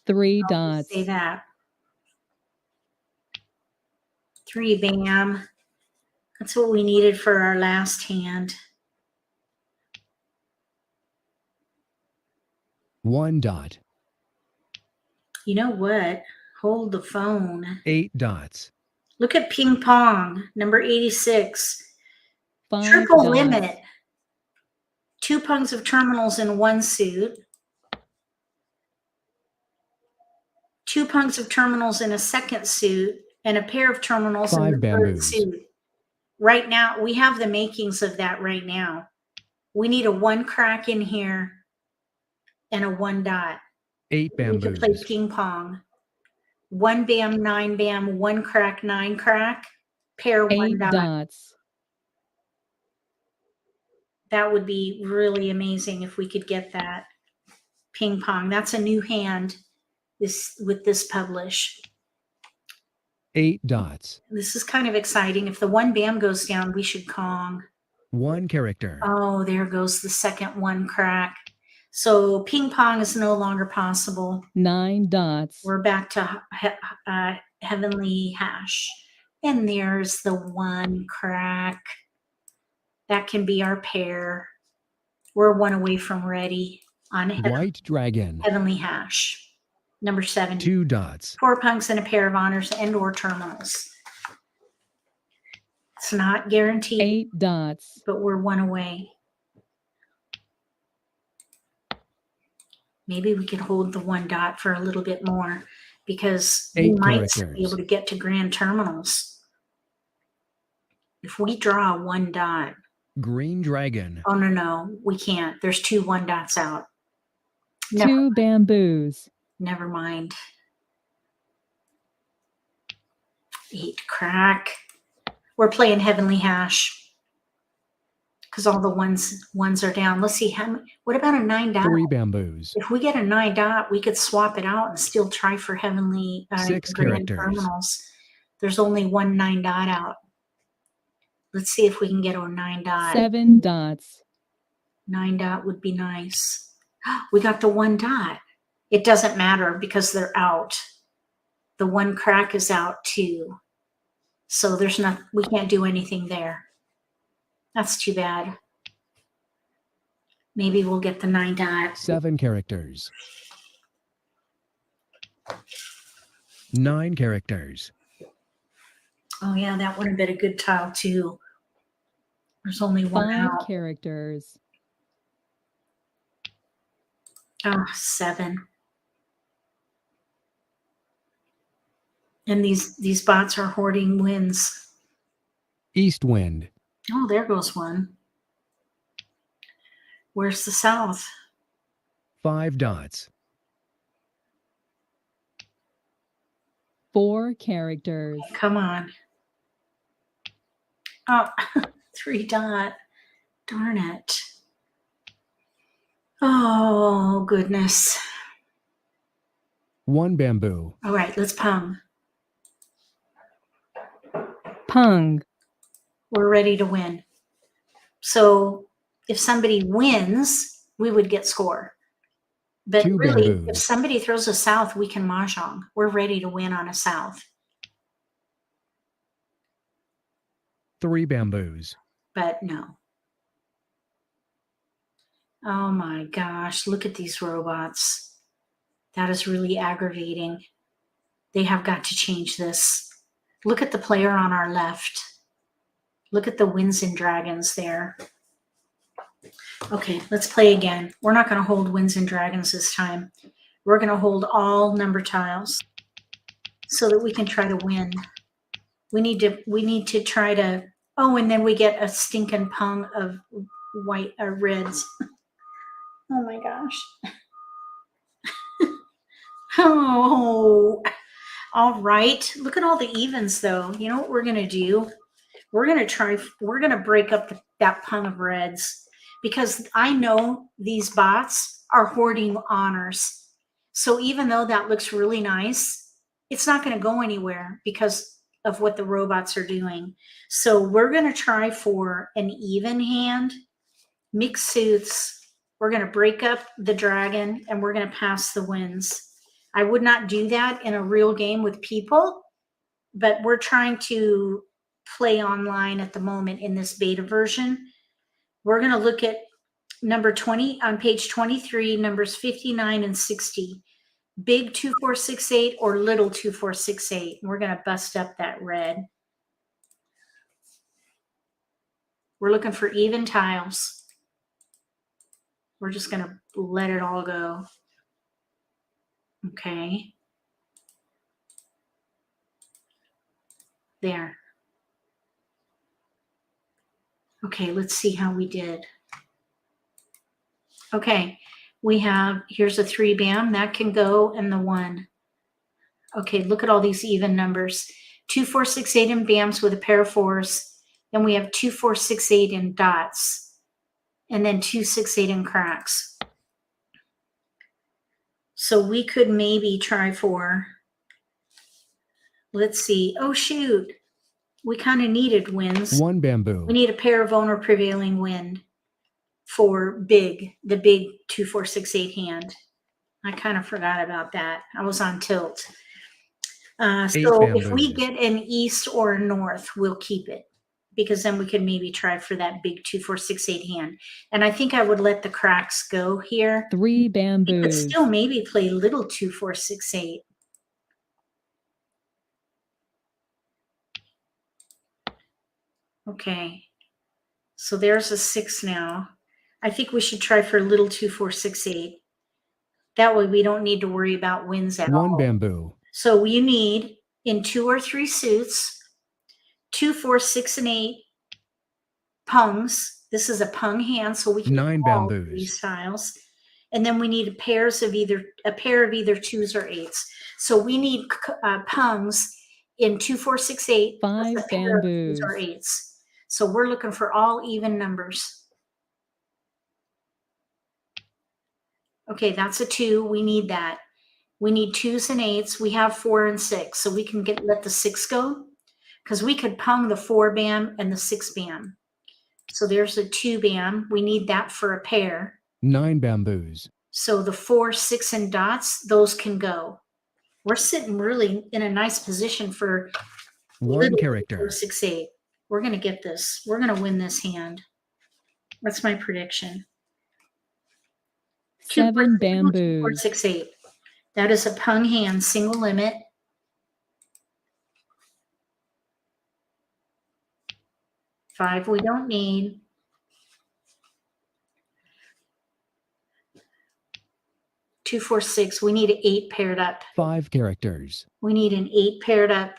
3 I'll dots. say that. 3 bam. That's what we needed for our last hand. 1 dot. You know what? Hold the phone. 8 dots. Look at ping pong, number 86. 5 Triple dots. limit. 2 pungs of terminals in 1 suit. 2 pungs of terminals in a 2nd suit, and a pair of terminals in 5 the 3rd bamboos. suit. Right now, we have the makings of that right now. We need a 1 crack in here and a 1 dot. 8 We can play bamboos. ping pong. 1 bam, 9 bam, 1 crack, 9 crack, pair 1 8 dot. dots. That would be really amazing if we could get that. Ping pong. That's a new hand with this publish. 8 dots. This is kind of exciting. If the 1 bam goes down, we should Kong. 1 character. Oh, there goes the second 1 crack. So ping pong is no longer possible. 9 dots. We're back to heavenly hash. And there's the one crack. That can be our pair. We're one away from ready on White dragon. heavenly hash. Number 7. 2 dots. 4 punks and a pair of honors and or terminals. It's not guaranteed, 8 dots. but we're one away. Maybe we could hold the 1 dot for a little bit more because we 8 might characters. be able to get to grand terminals. If we draw 1 dot. Green dragon. Oh, no, we can't. There's 2 1 dots out. 2 bamboos. Never mind. 8 crack. We're playing heavenly hash because all the ones are down. Let's see how many. What about a 9 dot? 3 bamboos. If we get a 9 dot, we could swap it out and still try for heavenly 6 grand characters. terminals. There's only 1 9 dot out. Let's see if we can get a 9 dot. 7 dots. 9 dot would be nice. We got the 1 dot. It doesn't matter because they're out. The 1 crack is out too. So there's not, we can't do anything there. That's too bad. Maybe we'll get the 9 dot. 7 characters. 9 characters. Oh yeah, that would have been a good tile too. There's only 1 5 out. characters. Oh, 7. And these bots are hoarding wins. East wind. Oh, there goes 1. Where's the south? 5 dots. 4 characters. Come on. Oh, 3 dot. Darn it. Oh, goodness. 1 bamboo. All right, let's pung. Pung. We're ready to win. So if somebody wins, we would get score. But 2 really, if bamboos. somebody throws a south, we can mahjong. We're ready to win on a south. 3 bamboos. But no. Oh my gosh, look at these robots. That is really aggravating. They have got to change this. Look at the player on our left. Look at the winds and dragons there. Okay, let's play again. We're not going to hold winds and dragons this time. We're going to hold all number tiles so that we can try to win. We need to try to, oh, and then we get a stinking pung of white or reds. Oh my gosh. Oh, all right. Look at all the evens though. You know what we're going to do? We're going to break up that pung of reds because I know these bots are hoarding honors. So even though that looks really nice, it's not going to go anywhere because of what the robots are doing. So we're going to try for an even hand, mixed suits. We're going to break up the dragon and we're going to pass the wins. I would not do that in a real game with people, but we're trying to play online at the moment in this beta version. We're going to look at number 20 on page 23, numbers 59 and 60. Big 2468 or little 2468. We're going to bust up that red. We're looking for even tiles. We're just going to let it all go. Okay. There. Okay, let's see how we did. Okay, we have, here's a 3 bam, that can go, and the 1. Okay, look at all these even numbers. 2, 4, 6, 8 in bams with a pair of 4s. Then we have 2, 4, 6, 8 in dots. And then 2, 6, 8 in cracks. So we could maybe try for, let's see. Oh, shoot. We kind of needed wins. 1 bamboo. We need a pair of owner prevailing wind. for the big 2, 4, 6, 8 hand. I kind of forgot about that. I was on tilt. So if we bamboos. get an east or a north, we'll keep it, because then we could maybe try for that big 2, 4, 6, 8 hand. And I think I would let the cracks go here. 3 You could bamboos. still maybe play little 2, 4, 6, 8. Okay. So there's a 6 now. I think we should try for little 2, 4, 6, 8. That way we don't need to worry about winds at 1 all. bamboo. So you need, in 2 or 3 suits, 2, 4, 6, and 8 pungs. This is a pung hand, so we can 9 do all of bamboos. these styles. And then we need a pair of either 2s or 8s. So we need pungs in 2, 4, 6, 8. 5 plus a pair of 2s bamboos. or 8s. So we're looking for all even numbers. Okay, that's a 2. We need that. We need 2s and 8s. We have 4 and 6, so we can let the 6 go, because we could pung the 4 bam and the 6 bam. So there's a 2 bam. We need that for a pair. 9 bamboos. So the 4, 6, and dots, those can go. We're sitting really in a nice position for 1 little 4, character. 6, 8. We're going to get this. We're going to win this hand. That's my prediction. 7 2, 4, bamboos. 6, 8. That is a pung hand, single limit. 5 we don't need. 2, 4, 6. We need an 8 paired up. 5 characters. We need an 8 paired up.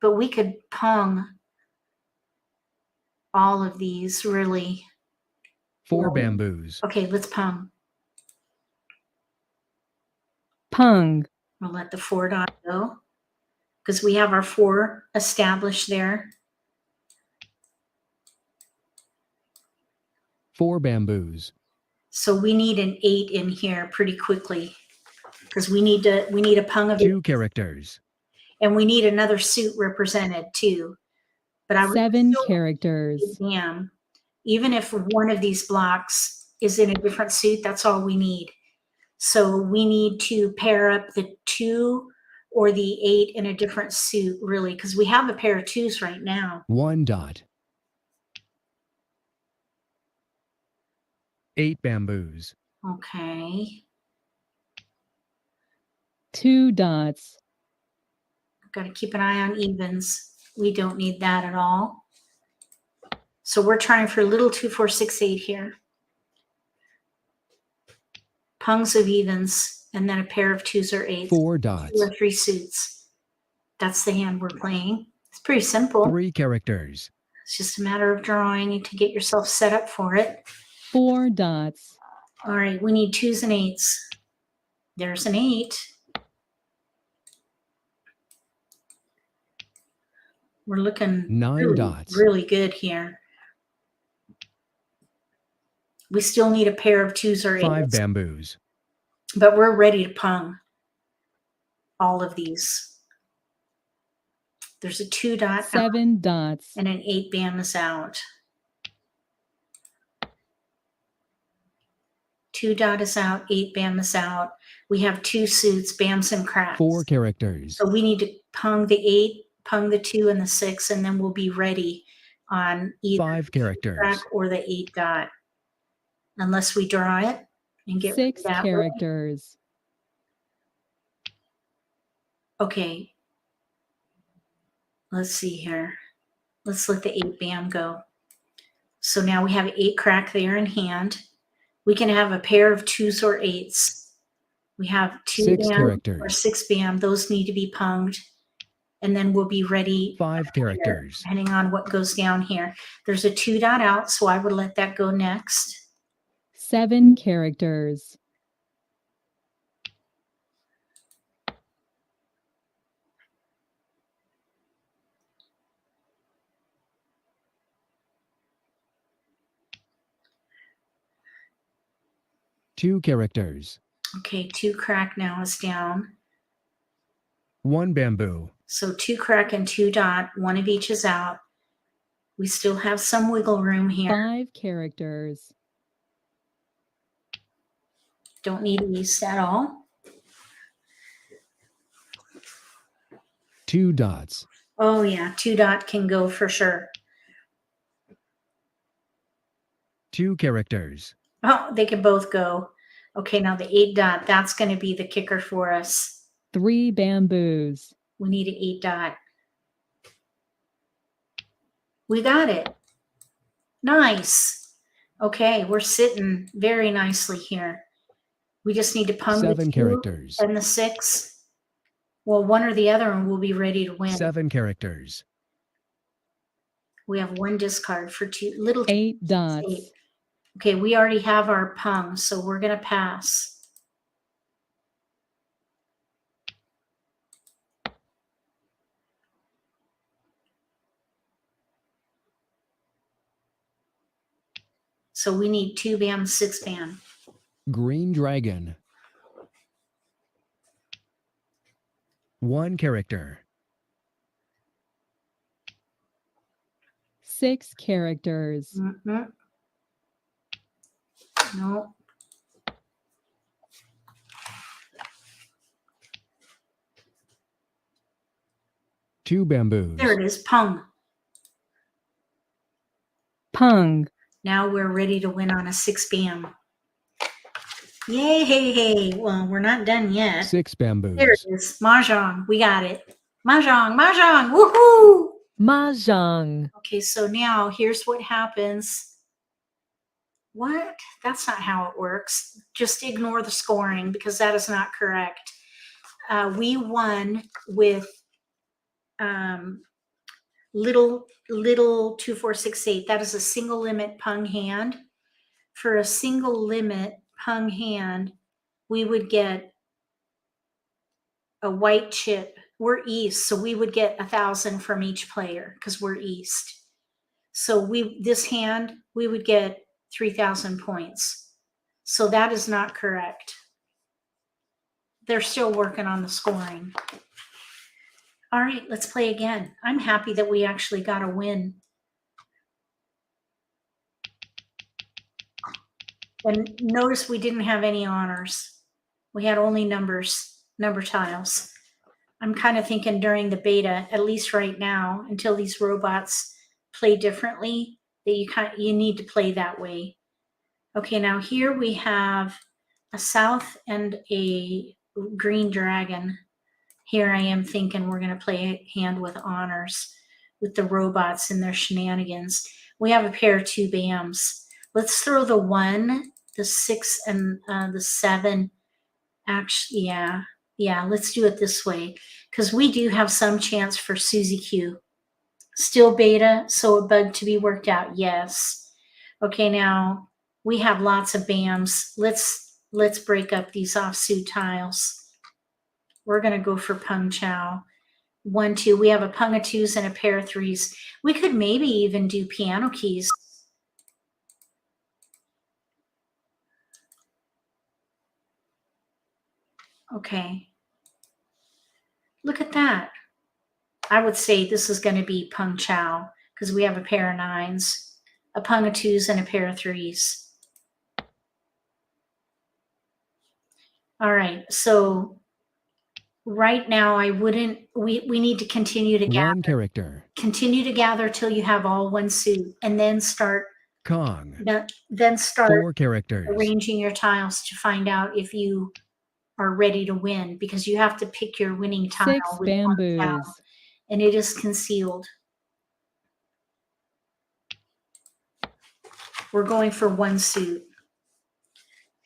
But we could pung all of these, really. 4 bamboos. Okay, let's pung. Pung. We'll let the 4 dot go, because we have our 4 established there. 4 bamboos. So we need an 8 in here pretty quickly, because we need a pung of 2 8, characters. and we need another suit represented too. But I would 7 still characters. bam. Even if one of these blocks is in a different suit, that's all we need. So we need to pair up the 2 or the 8 in a different suit, really, because we have a pair of 2s right now. 1 dot. 8 bamboos. Okay. 2 dots. Got to keep an eye on evens. We don't need that at all. So we're trying for little 2, 4, 6, 8 here. Pungs of evens, and then a pair of 2s or 8s. 4 dots. 2 or 3 suits. That's the hand we're playing. It's pretty simple. 3 characters. It's just a matter of drawing to get yourself set up for it. 4 dots. All right, we need 2s and 8s. There's an 8. We're looking 9 dots. really good here. We still need a pair of 2s or 8s. 5 bamboos. But we're ready to pung all of these. There's a 2 dot 7 dots. and an 8 bam is out. 2 dot is out, 8 bam is out. We have 2 suits, bams and cracks. 4 characters. So we need to pung the 8, pung the 2 and the 6, and then we'll be ready on either 5 the characters. crack or the 8 dot. Unless we draw it and get 6 that way. characters. Okay. Let's see here. Let's let the 8 bam go. So now we have 8 crack there in hand. We can have a pair of 2s or 8s. We have 2 6 bam or characters. 6 bam. Those need to be punged. And then we'll be ready 5 characters. depending on what goes down here. There's a 2 dot out, so I would let that go next. 7 characters. Two characters. Okay, 2 crack now is down. 1 bamboo. So 2 crack and 2 dot, 1 of each is out. We still have some wiggle room here. 5 characters. Don't need east at all. 2 dots, Oh yeah, 2 dot can go for sure. 2 characters, Oh, they can both go. Okay, now the 8 dot, that's going to be the kicker for us. 3 bamboos, We need an 8 dot. We got it. Nice. Okay, we're sitting very nicely here. We just need to pung the 7 2 characters, and the 6. Well, one or the other, and we'll be ready to win. 7 characters, We have 1 discard for 2 little 8 dots, 8. Okay, we already have our pung, so we're going to pass. So we need 2 bam, 6 bam. green dragon, 1 character, 6 characters, No. two bamboos, There it is, pung. pung, Now we're ready to win on a 6 bam. Yay, hey, hey. Well, we're not done yet. 6 There it bamboos, is. Mahjong. We got it. Mahjong, mahjong. Woohoo! mahjong, Okay, so now here's what happens. What? That's not how it works. Just ignore the scoring because that is not correct. We won with little 2468. That is a single limit pung hand. For a single limit pung hand, we would get a white chip. We're east, so we would get 1,000 from each player because we're east. So this hand, we would get 3,000 points. So that is not correct. They're still working on the scoring. All right, let's play again. I'm happy that we actually got a win. And notice we didn't have any honors. We had only number tiles. I'm kind of thinking during the beta, at least right now, until these robots play differently, that you need to play that way. Okay, now here we have a south and a green dragon. Here I am thinking we're going to play a hand with honors with the robots and their shenanigans. We have a pair of 2 bams. Let's throw the 1, the 6, and the 7. Actually, yeah, let's do it this way because we do have some chance for Susie Q. Still beta, so a bug to be worked out, yes. Okay, now we have lots of bams. Let's break up these offsuit tiles. We're going to go for Pung Chow. 1, 2. We have a pung of 2s and a pair of 3s. We could maybe even do piano keys. Okay. Look at that. I would say this is going to be Pung Chow because we have a pair of 9s, a pung of 2s, and a pair of 3s. All right. So right now I wouldn't, we need to continue to gather. 1 character, Continue to gather till you have all 1 suit and then start Kong, then start 4 characters, arranging your tiles to find out if you are ready to win because you have to pick your winning tile 6 with 1 bamboos, tile, and it is concealed. We're going for 1 suit.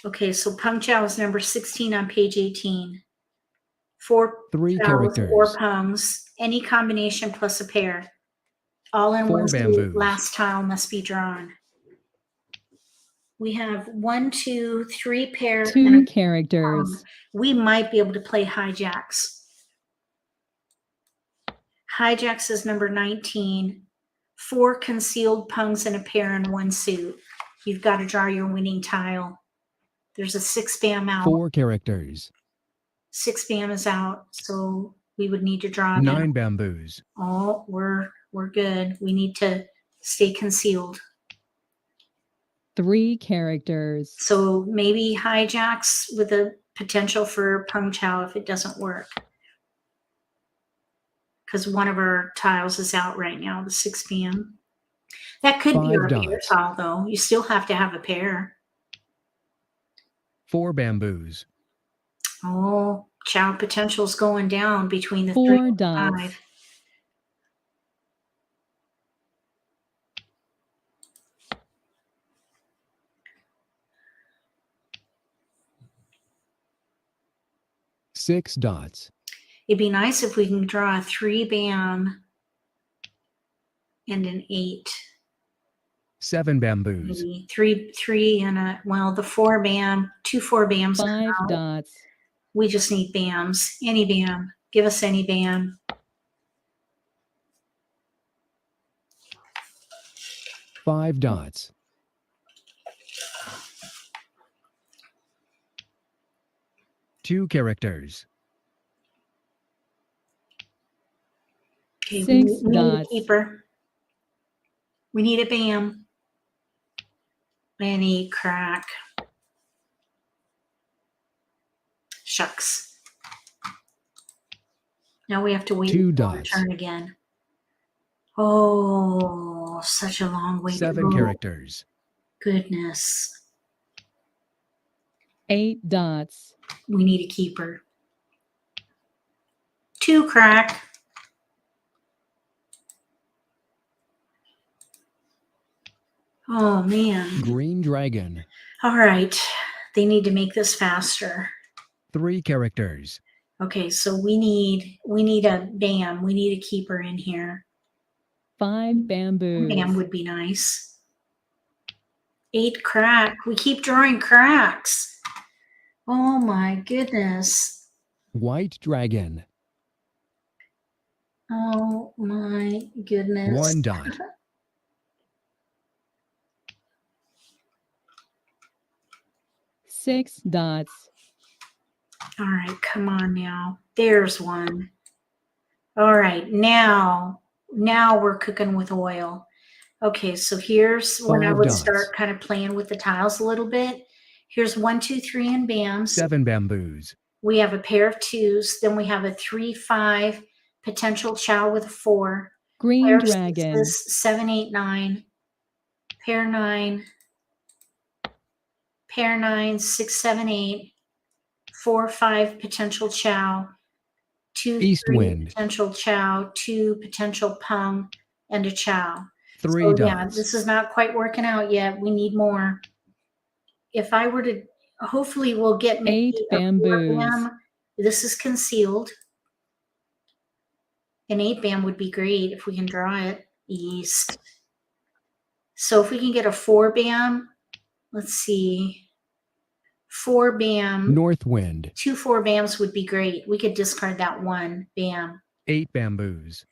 Okay, so Pung Chow is number 16 on page 18. 4 3 chows, characters, 4 pungs, any combination plus a pair. All in 4 1 suit. bamboos, Last tile must be drawn. We have 1, 2, 3 pair. 2 and a characters, we might be able to play hijacks. Hijacks is number 19. 4 concealed pungs and a pair in 1 suit. You've got to draw your winning tile. There's a 6 bam out. 4 characters, 6 bam is out, so we would need to draw 9 them. bamboos, Oh, we're good. We need to stay concealed. 3 characters. So maybe hijacks with a potential for Peng Chao if it doesn't work. Because one of our tiles is out right now, the 6 p.m. That could be 5 our pair dots. tile, though. You still have to have a pair. 4 bamboos. Oh, Chao potential's going down between the 3 4 and dots. 5. Six dots. It'd be nice if we can draw a 3 bam and an 8. 7 bamboos. Maybe three and a, well, the 4 bam, 2 4 bams. 5 out. dots. We just need bams. Any bam. Give us any bam. Five dots. Two characters. Okay, 6 we need a dots. keeper. We need a bam. Any crack. Shucks. Now we have to wait 2 for our dots. turn again. Oh, such a long way to 7 go. characters. Goodness. 8 dots. We need a keeper. 2 crack. Oh, man. Green dragon. All right. They need to make this faster. 3 characters. Okay, so we need a bam. We need a keeper in here. 5 bamboos. Bam would be nice. 8 crack. We keep drawing cracks. Oh my goodness. White dragon. Oh my goodness. 1 dot. 6 dots. All right, come on now. There's one. All right, now we're cooking with oil. Okay, so here's when I 5 would dots. start kind of playing with the tiles a little bit. Here's 1, 2, 3 and bams. 7 bamboos. We have a pair of 2s. Then we have a 3, 5 potential chow with a 4. Green Pair of dragon. 6s, 7, 8, 9. Pair 9. Pair 9, 6, 7, 8. 4, 5 potential chow. 2, East 3 wind. potential chow. 2 potential pung and a chow. 3 So, dots. yeah, this is not quite working out yet. We need more. If I were to, hopefully we'll get maybe 8 a 4 bamboos. bam. This is concealed. An 8 bam would be great if we can draw it east. So if we can get a 4 bam, let's see. 4 bam, North wind. 2 4 bams would be great. We could discard that 1 bam. 8 bamboos.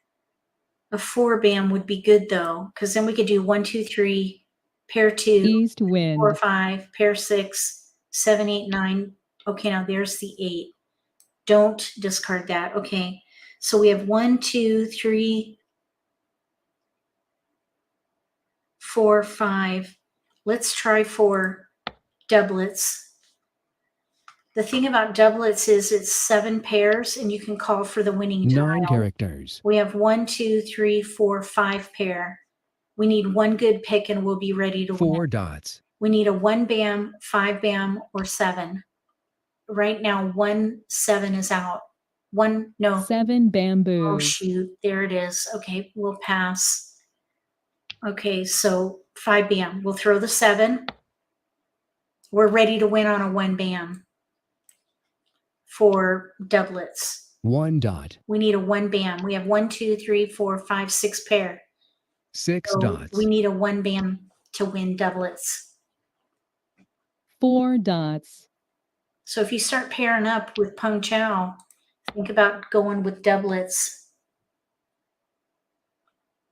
A 4 bam would be good though, because then we could do 1, 2, 3, pair 2, East 4, wind. 5, pair 6, 7, 8, 9. Okay, now there's the 8. Don't discard that. Okay, so we have 1, 2, 3, 4, 5. Let's try for doublets. The thing about doublets is it's 7 pairs and you can call for the winning 9 tile. characters. We have 1, 2, 3, 4, 5 pair. We need one good pick and we'll be ready to 4 win. dots. We need a 1 bam, 5 bam, or 7. Right now, 1 7 is out. 1, no. 7 Oh, bamboos. shoot. There it is. Okay, we'll pass. Okay, so 5 bam. We'll throw the 7. We're ready to win on a 1 bam for doublets. 1 dot. We need a 1 bam. We have 1, 2, 3, 4, 5, 6 pair. 6 So dots. we need a 1 bam to win doublets. 4 dots. So if you start pairing up with Peng Chao, think about going with doublets.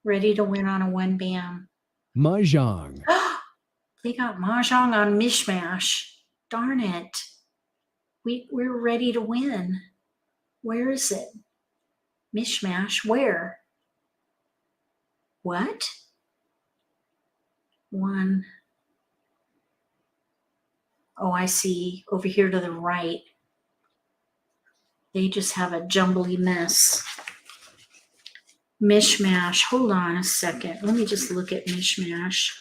Ready to win on a 1 bam. Mahjong. They got Mahjong on Mishmash. Darn it. We're ready to win. Where is it? Mishmash, where? What? 1. Oh, I see. Over here to the right. They just have a jumbly mess. Mishmash. Hold on a second. Let me just look at Mishmash.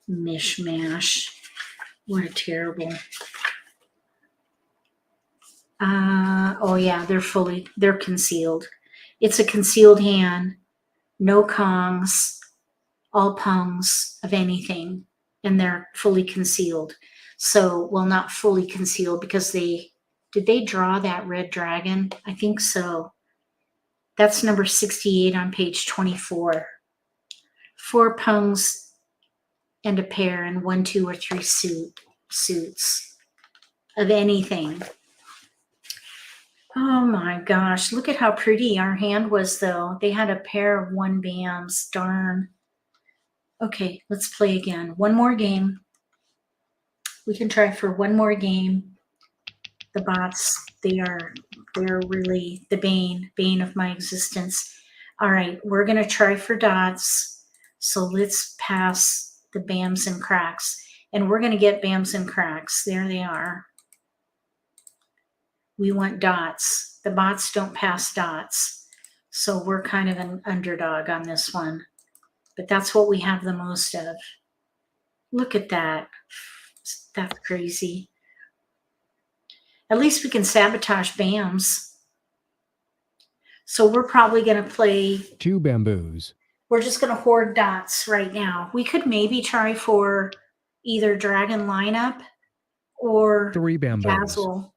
Mishmash. What a terrible. Oh yeah, they're concealed. It's a concealed hand. No kongs, all pungs of anything, and they're fully concealed. So, well, not fully concealed because did they draw that red dragon? I think so. That's number 68 on page 24. 4 pungs and a pair and 1, 2, or 3 suits of anything. Oh my gosh, look at how pretty our hand was though. They had a pair of 1 bams, darn. Okay, let's play again. One more game. We can try for one more game. The bots, they're really the bane of my existence. All right, we're gonna try for dots. So let's pass the bams and cracks. And we're gonna get bams and cracks. There they are. We want dots. The bots don't pass dots. So we're kind of an underdog on this one. But that's what we have the most of. Look at that. That's crazy. At least we can sabotage BAMs. So we're probably going to play 2 bamboos. We're just going to hoard dots right now. We could maybe try for either Dragon Lineup or 3 bamboos. Dazzle.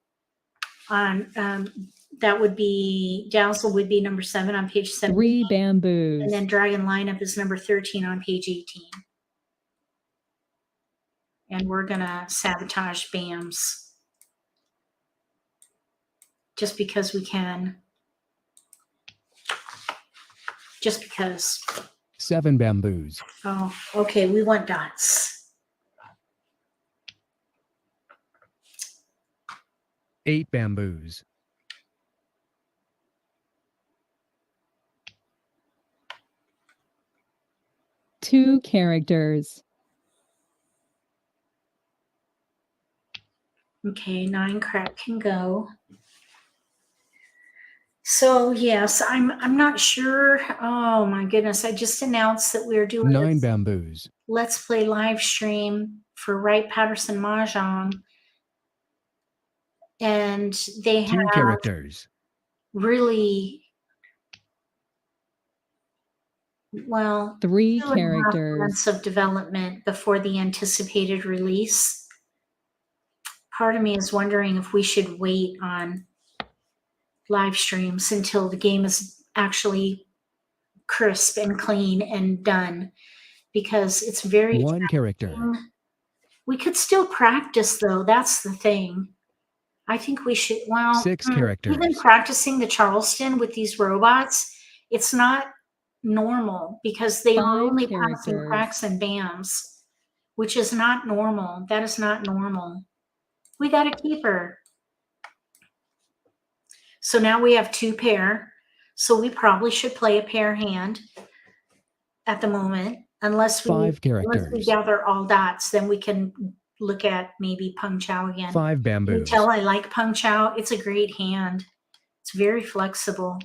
That would be, Dazzle would be number 7 on page 7. 3 bamboos. And then Dragon Lineup is number 13 on page 18. And we're going to sabotage BAMs. Just because we can. Just because. 7 bamboos. Oh, okay. We want dots. 8 bamboos. 2 characters. Okay, 9 crack can go. So yes, I'm not sure. Oh my goodness! I just announced that we're doing 9 this bamboos. Let's Play live stream for Wright Patterson Mahjong, and they 2 have characters. really well 3 2.5 characters. months of development before the anticipated release. Part of me is wondering if we should wait on live streams until the game is actually crisp and clean and done, because it's very 1 character. We could still practice though. That's the thing. I think we should, well, 6 characters. even practicing the Charleston with these robots, it's not normal because they are 5 only passing characters. cracks and bams, which is not normal. That is not normal. We got a keeper. So now we have 2 pair. So we probably should play a pair hand at the moment, unless we 5 characters. gather all dots. Then we can look at maybe Peng Chao again. 5 You bamboos. tell I like Peng Chao. It's a great hand. It's very flexible.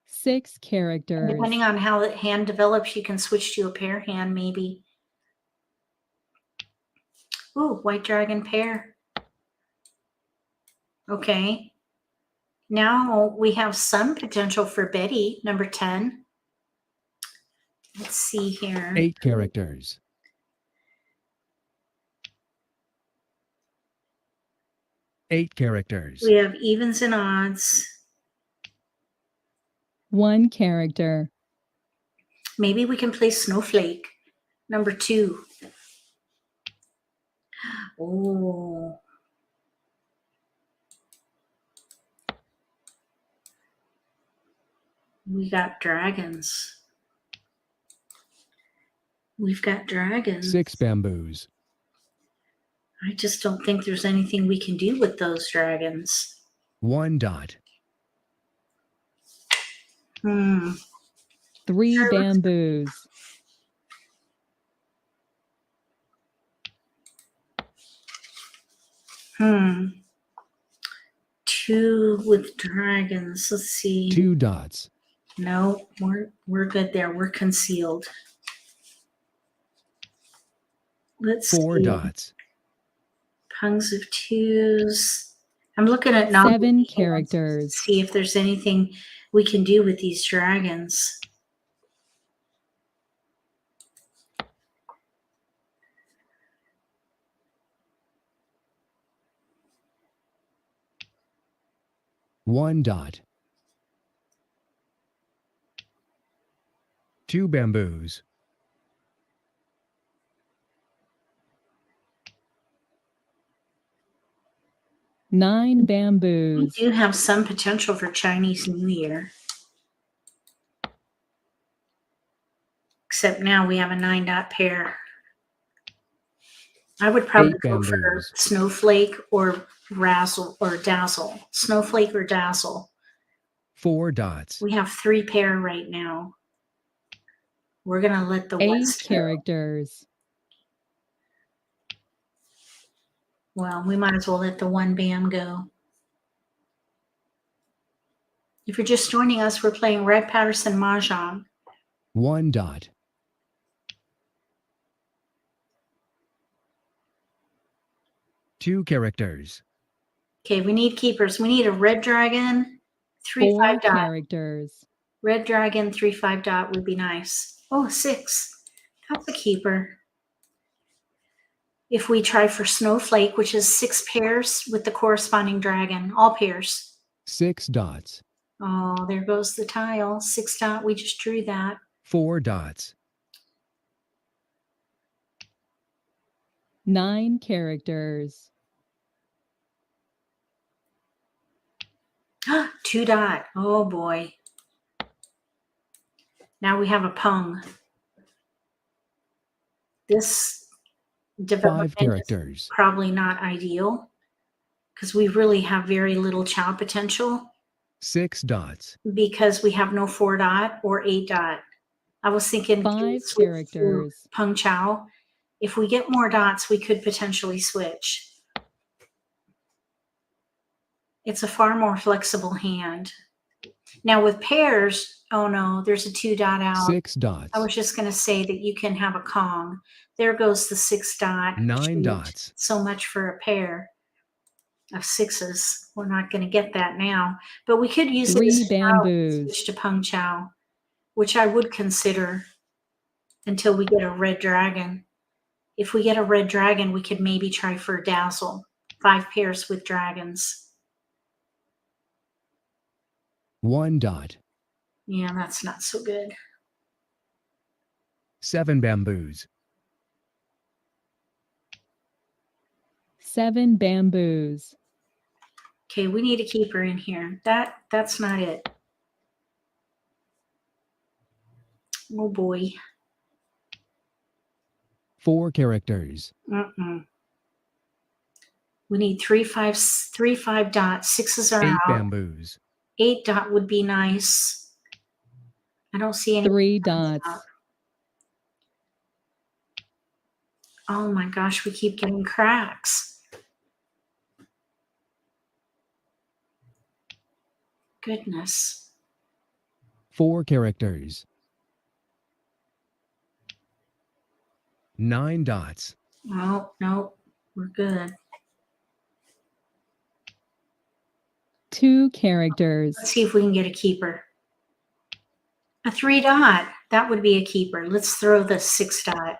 6 characters. Depending on how the hand develops, you can switch to a pair hand maybe. Ooh, white dragon pair. Okay. Now we have some potential for Betty, number 10. Let's see here. 8 characters. 8 characters. We have evens and odds. 1 character. Maybe we can play Snowflake, number 2. Oh. We got dragons. We've got dragons. 6 bamboos. I just don't think there's anything we can do with those dragons. 1 dot. 3 bamboos. 2 with dragons. Let's see. 2 dots. No, we're good there. We're concealed. Let's 4 see. dots. Pungs of 2s. I'm looking at 7 characters. See if there's anything we can do with these dragons. One dot. 2 bamboos. 9 We bamboos. do have some potential for Chinese New Year. Except now we have a 9-dot pair. I would probably 8 go for bamboos. Snowflake or Razzle or Dazzle. Snowflake or Dazzle. 4 dots. We have 3 pair right now. We're going to let the 8 West go. characters. Well, we might as well let the 1 bam go. If you're just joining us, we're playing Red Patterson Mahjong. 1 dot. 2 characters. Okay, we need keepers. We need a red dragon, 3 4 5 dot. characters. Red dragon, 3 5 dot would be nice. Oh, 6. That's a keeper. If we try for Snowflake, which is 6 pairs with the corresponding dragon, all pairs. 6 dots. Oh, there goes the tile. 6 dot. We just drew that. 4 dots. 9 characters. 2 dot. Oh boy. Now we have a pung. This 5 development is characters. probably not ideal because we really have very little chow potential 6 dots. because we have no 4 dot or 8 dot. I was thinking 5 switch to characters. pung chow. If we get more dots, we could potentially switch. It's a far more flexible hand. Now with pairs, oh no, there's a 2 dot out. 6 dots. I was just going to say that you can have a Kong. There goes the 6 dot. 9 Shoot. dots. So much for a pair of 6s. We're not going to get that now. But we could use 3 it as bamboos. switch to Pung Chow, which I would consider until we get a red dragon. If we get a red dragon, we could maybe try for a Dazzle. 5 pairs with dragons. 1 dot. Yeah, that's not so good. 7 bamboos. 7 bamboos. Okay, we need a keeper in here. That's not it. Oh boy. 4 characters. We need 3 5 dots. 6s are 8 out. bamboos. 8 dot would be nice. I don't see any. 3 dots. Oh my gosh, we keep getting cracks. Goodness. 4 characters. 9 dots. Oh, no, we're good. 2 characters. Let's see if we can get a keeper. A 3 dot. That would be a keeper. Let's throw the 6 dot.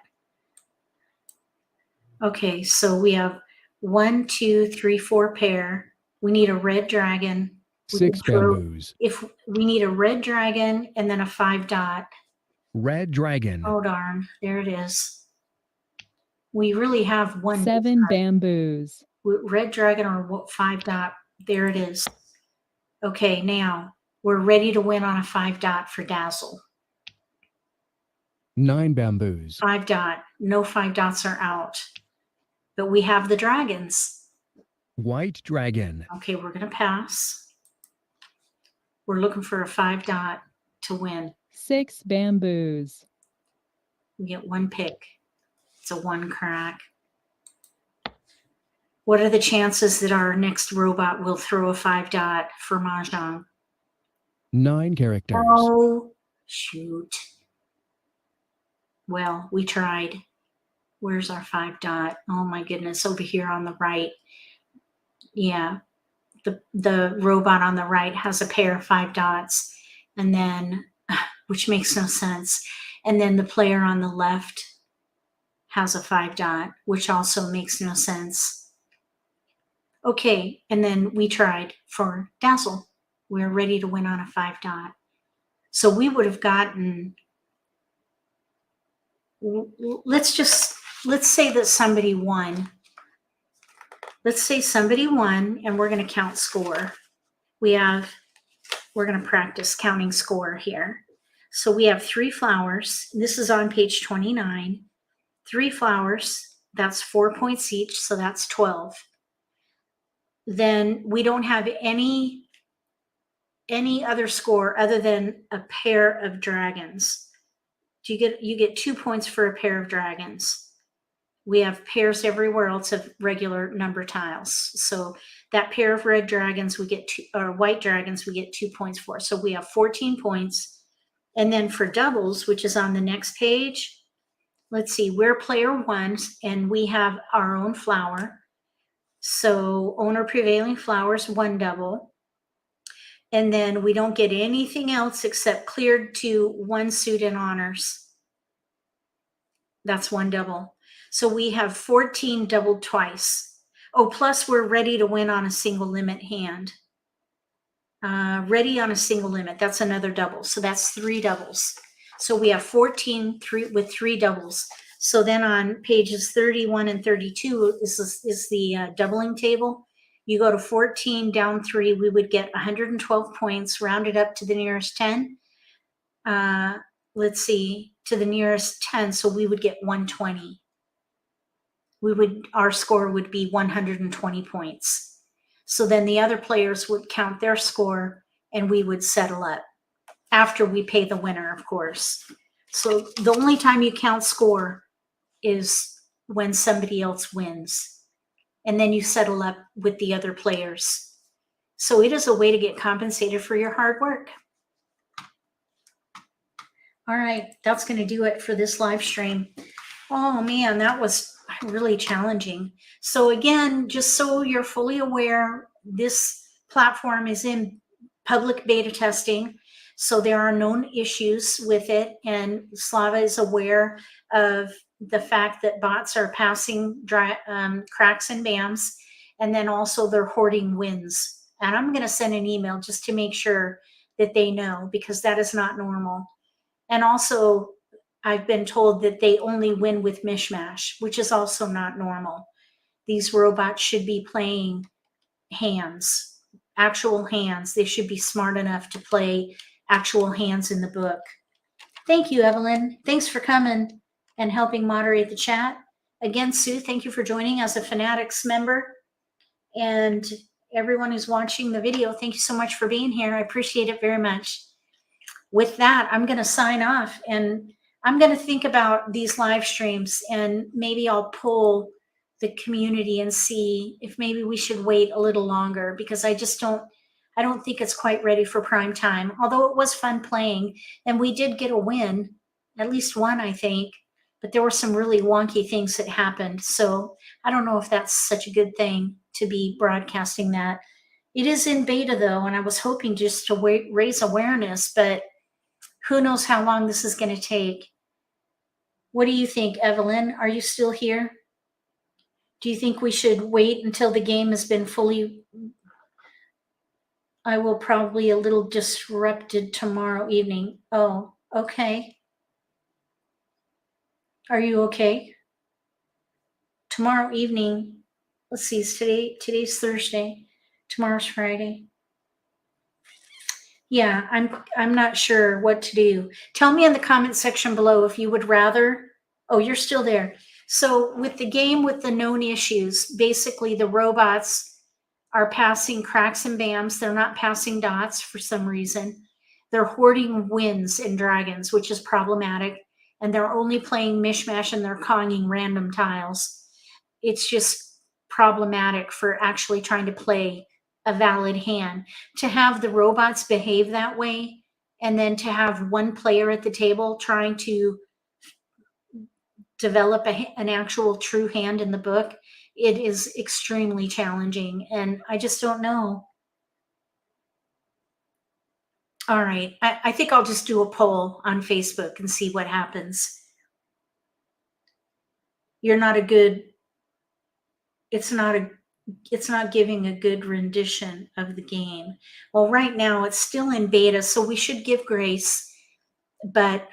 Okay, so we have 1, 2, 3, 4 pair. We need a red dragon. We 6 can throw- bamboos. If we need a red dragon and then a 5 dot. Red dragon. Oh darn, there it is. We really have 1 7 bamboos. red dragon or 5 dot. There it is. Okay, now we're ready to win on a 5 dot for Dazzle. 9 bamboos. 5 dot. No 5 dots are out. But we have the dragons. White dragon. Okay, we're going to pass. We're looking for a 5 dot to win. 6 bamboos. We get 1 pick. It's a 1 crack. What are the chances that our next robot will throw a 5 for Mahjong? 9 characters. Oh, shoot. Well, we tried. Where's our 5? Oh my goodness, over here on the right. Yeah, the robot on the right has a pair of 5, and then, which makes no sense. And then the player on the left has a 5, which also makes no sense. Okay, and then we tried for Dazzle. We're ready to win on a 5. So we would have gotten, let's say that somebody won. Let's say somebody won, and we're going to count score. We're going to practice counting score here. So we have 3 flowers. This is on page 29. 3 flowers, that's 4 points each, so that's 12. Then we don't have any other score other than a pair of dragons. You get 2 points for a pair of dragons. We have pairs everywhere else of regular number tiles. So that pair of red dragons we get 2, or white dragons we get 2 points for. So we have 14 points. And then for doubles, which is on the next page, let's see, we're player 1 and we have our own flower. So owner prevailing flowers, 1 double. And then we don't get anything else except cleared to 1 suit and honors. That's 1 double. So we have 14 doubled twice. Oh, plus we're ready to win on a single limit hand. Ready on a single limit, that's another double. So that's 3 doubles. So we have 14 with 3 doubles. So then on pages 31 and 32 is the doubling table. You go to 14 down 3, we would get 112 points rounded up to the nearest 10. Let's see, to the nearest 10, so we would get 120. Our score would be 120 points. So then the other players would count their score and we would settle up after we pay the winner, of course. So the only time you count score is when somebody else wins. And then you settle up with the other players. So it is a way to get compensated for your hard work. All right, that's going to do it for this live stream. Oh man, that was really challenging. So again, just so you're fully aware, this platform is in public beta testing. So there are known issues with it, and Slava is aware of the fact that bots are passing cracks and BAMs, and then also they're hoarding wins. And I'm going to send an email just to make sure that they know, because that is not normal. And also, I've been told that they only win with mishmash, which is also not normal. These robots should be playing hands, actual hands. They should be smart enough to play actual hands in the book. Thank you, Evelyn. Thanks for coming and helping moderate the chat. Again, Sue, thank you for joining as a Fanatics member. And everyone who's watching the video, thank you so much for being here. I appreciate it very much. With that, I'm going to sign off, and I'm going to think about these live streams, and maybe I'll poll the community and see if maybe we should wait a little longer, because I don't think it's quite ready for prime time, although it was fun playing, and we did get a win, at least one, I think, but there were some really wonky things that happened. So I don't know if that's such a good thing to be broadcasting that. It is in beta though, and I was hoping just to raise awareness, but who knows how long this is going to take. What do you think, Evelyn? Are you still here? Do you think we should wait until the game has been fully... I will probably a little disrupted tomorrow evening. Oh, okay. Are you okay? Tomorrow evening, let's see, today's Thursday. Tomorrow's Friday. Yeah, I'm not sure what to do. Tell me in the comment section below if you would rather. Oh, you're still there. So with the game with the known issues, basically the robots are passing cracks and BAMs. They're not passing dots for some reason. They're hoarding wins and dragons, which is problematic. And they're only playing mishmash, and they're conging random tiles. It's just problematic for actually trying to play a valid hand. To have the robots behave that way, and then to have one player at the table trying to develop an actual true hand in the book, it is extremely challenging. And I just don't know. All right, I think I'll just do a poll on Facebook and see what happens. You're not a good, it's not giving a good rendition of the game. Well, right now it's still in beta, so we should give grace, but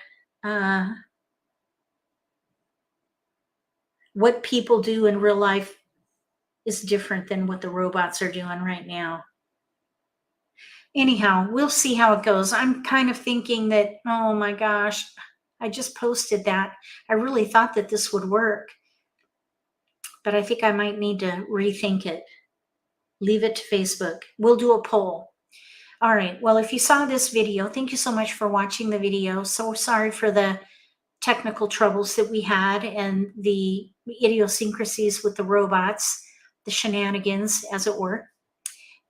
what people do in real life is different than what the robots are doing right now. Anyhow, we'll see how it goes. I'm kind of thinking that, oh my gosh, I just posted that. I really thought that this would work, but I think I might need to rethink it. Leave it to Facebook. We'll do a poll. All right. Well, if you saw this video, thank you so much for watching the video. So sorry for the technical troubles that we had and the idiosyncrasies with the robots, the shenanigans, as it were.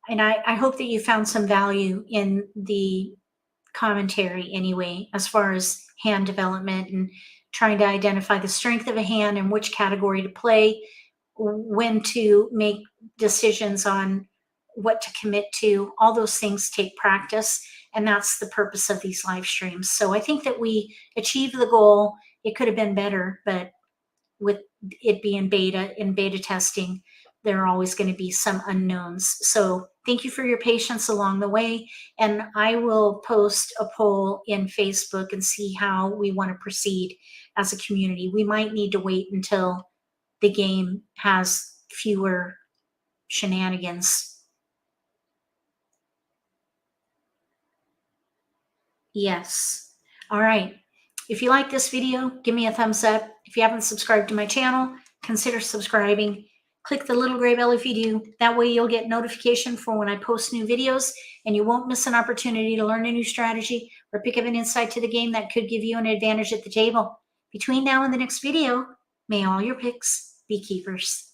And I hope that you found some value in the commentary anyway, as far as hand development and trying to identify the strength of a hand and which category to play, when to make decisions on what to commit to. All those things take practice, and that's the purpose of these live streams. So I think that we achieved the goal. It could have been better, but with it being beta, in beta testing, there are always going to be some unknowns. So thank you for your patience along the way. And I will post a poll in Facebook and see how we want to proceed as a community. We might need to wait until the game has fewer shenanigans. Yes. All right. If you like this video, give me a thumbs up. If you haven't subscribed to my channel, consider subscribing. Click the little gray bell if you do. That way you'll get notification for when I post new videos, and you won't miss an opportunity to learn a new strategy or pick up an insight to the game that could give you an advantage at the table. Between now and the next video, may all your picks be keepers.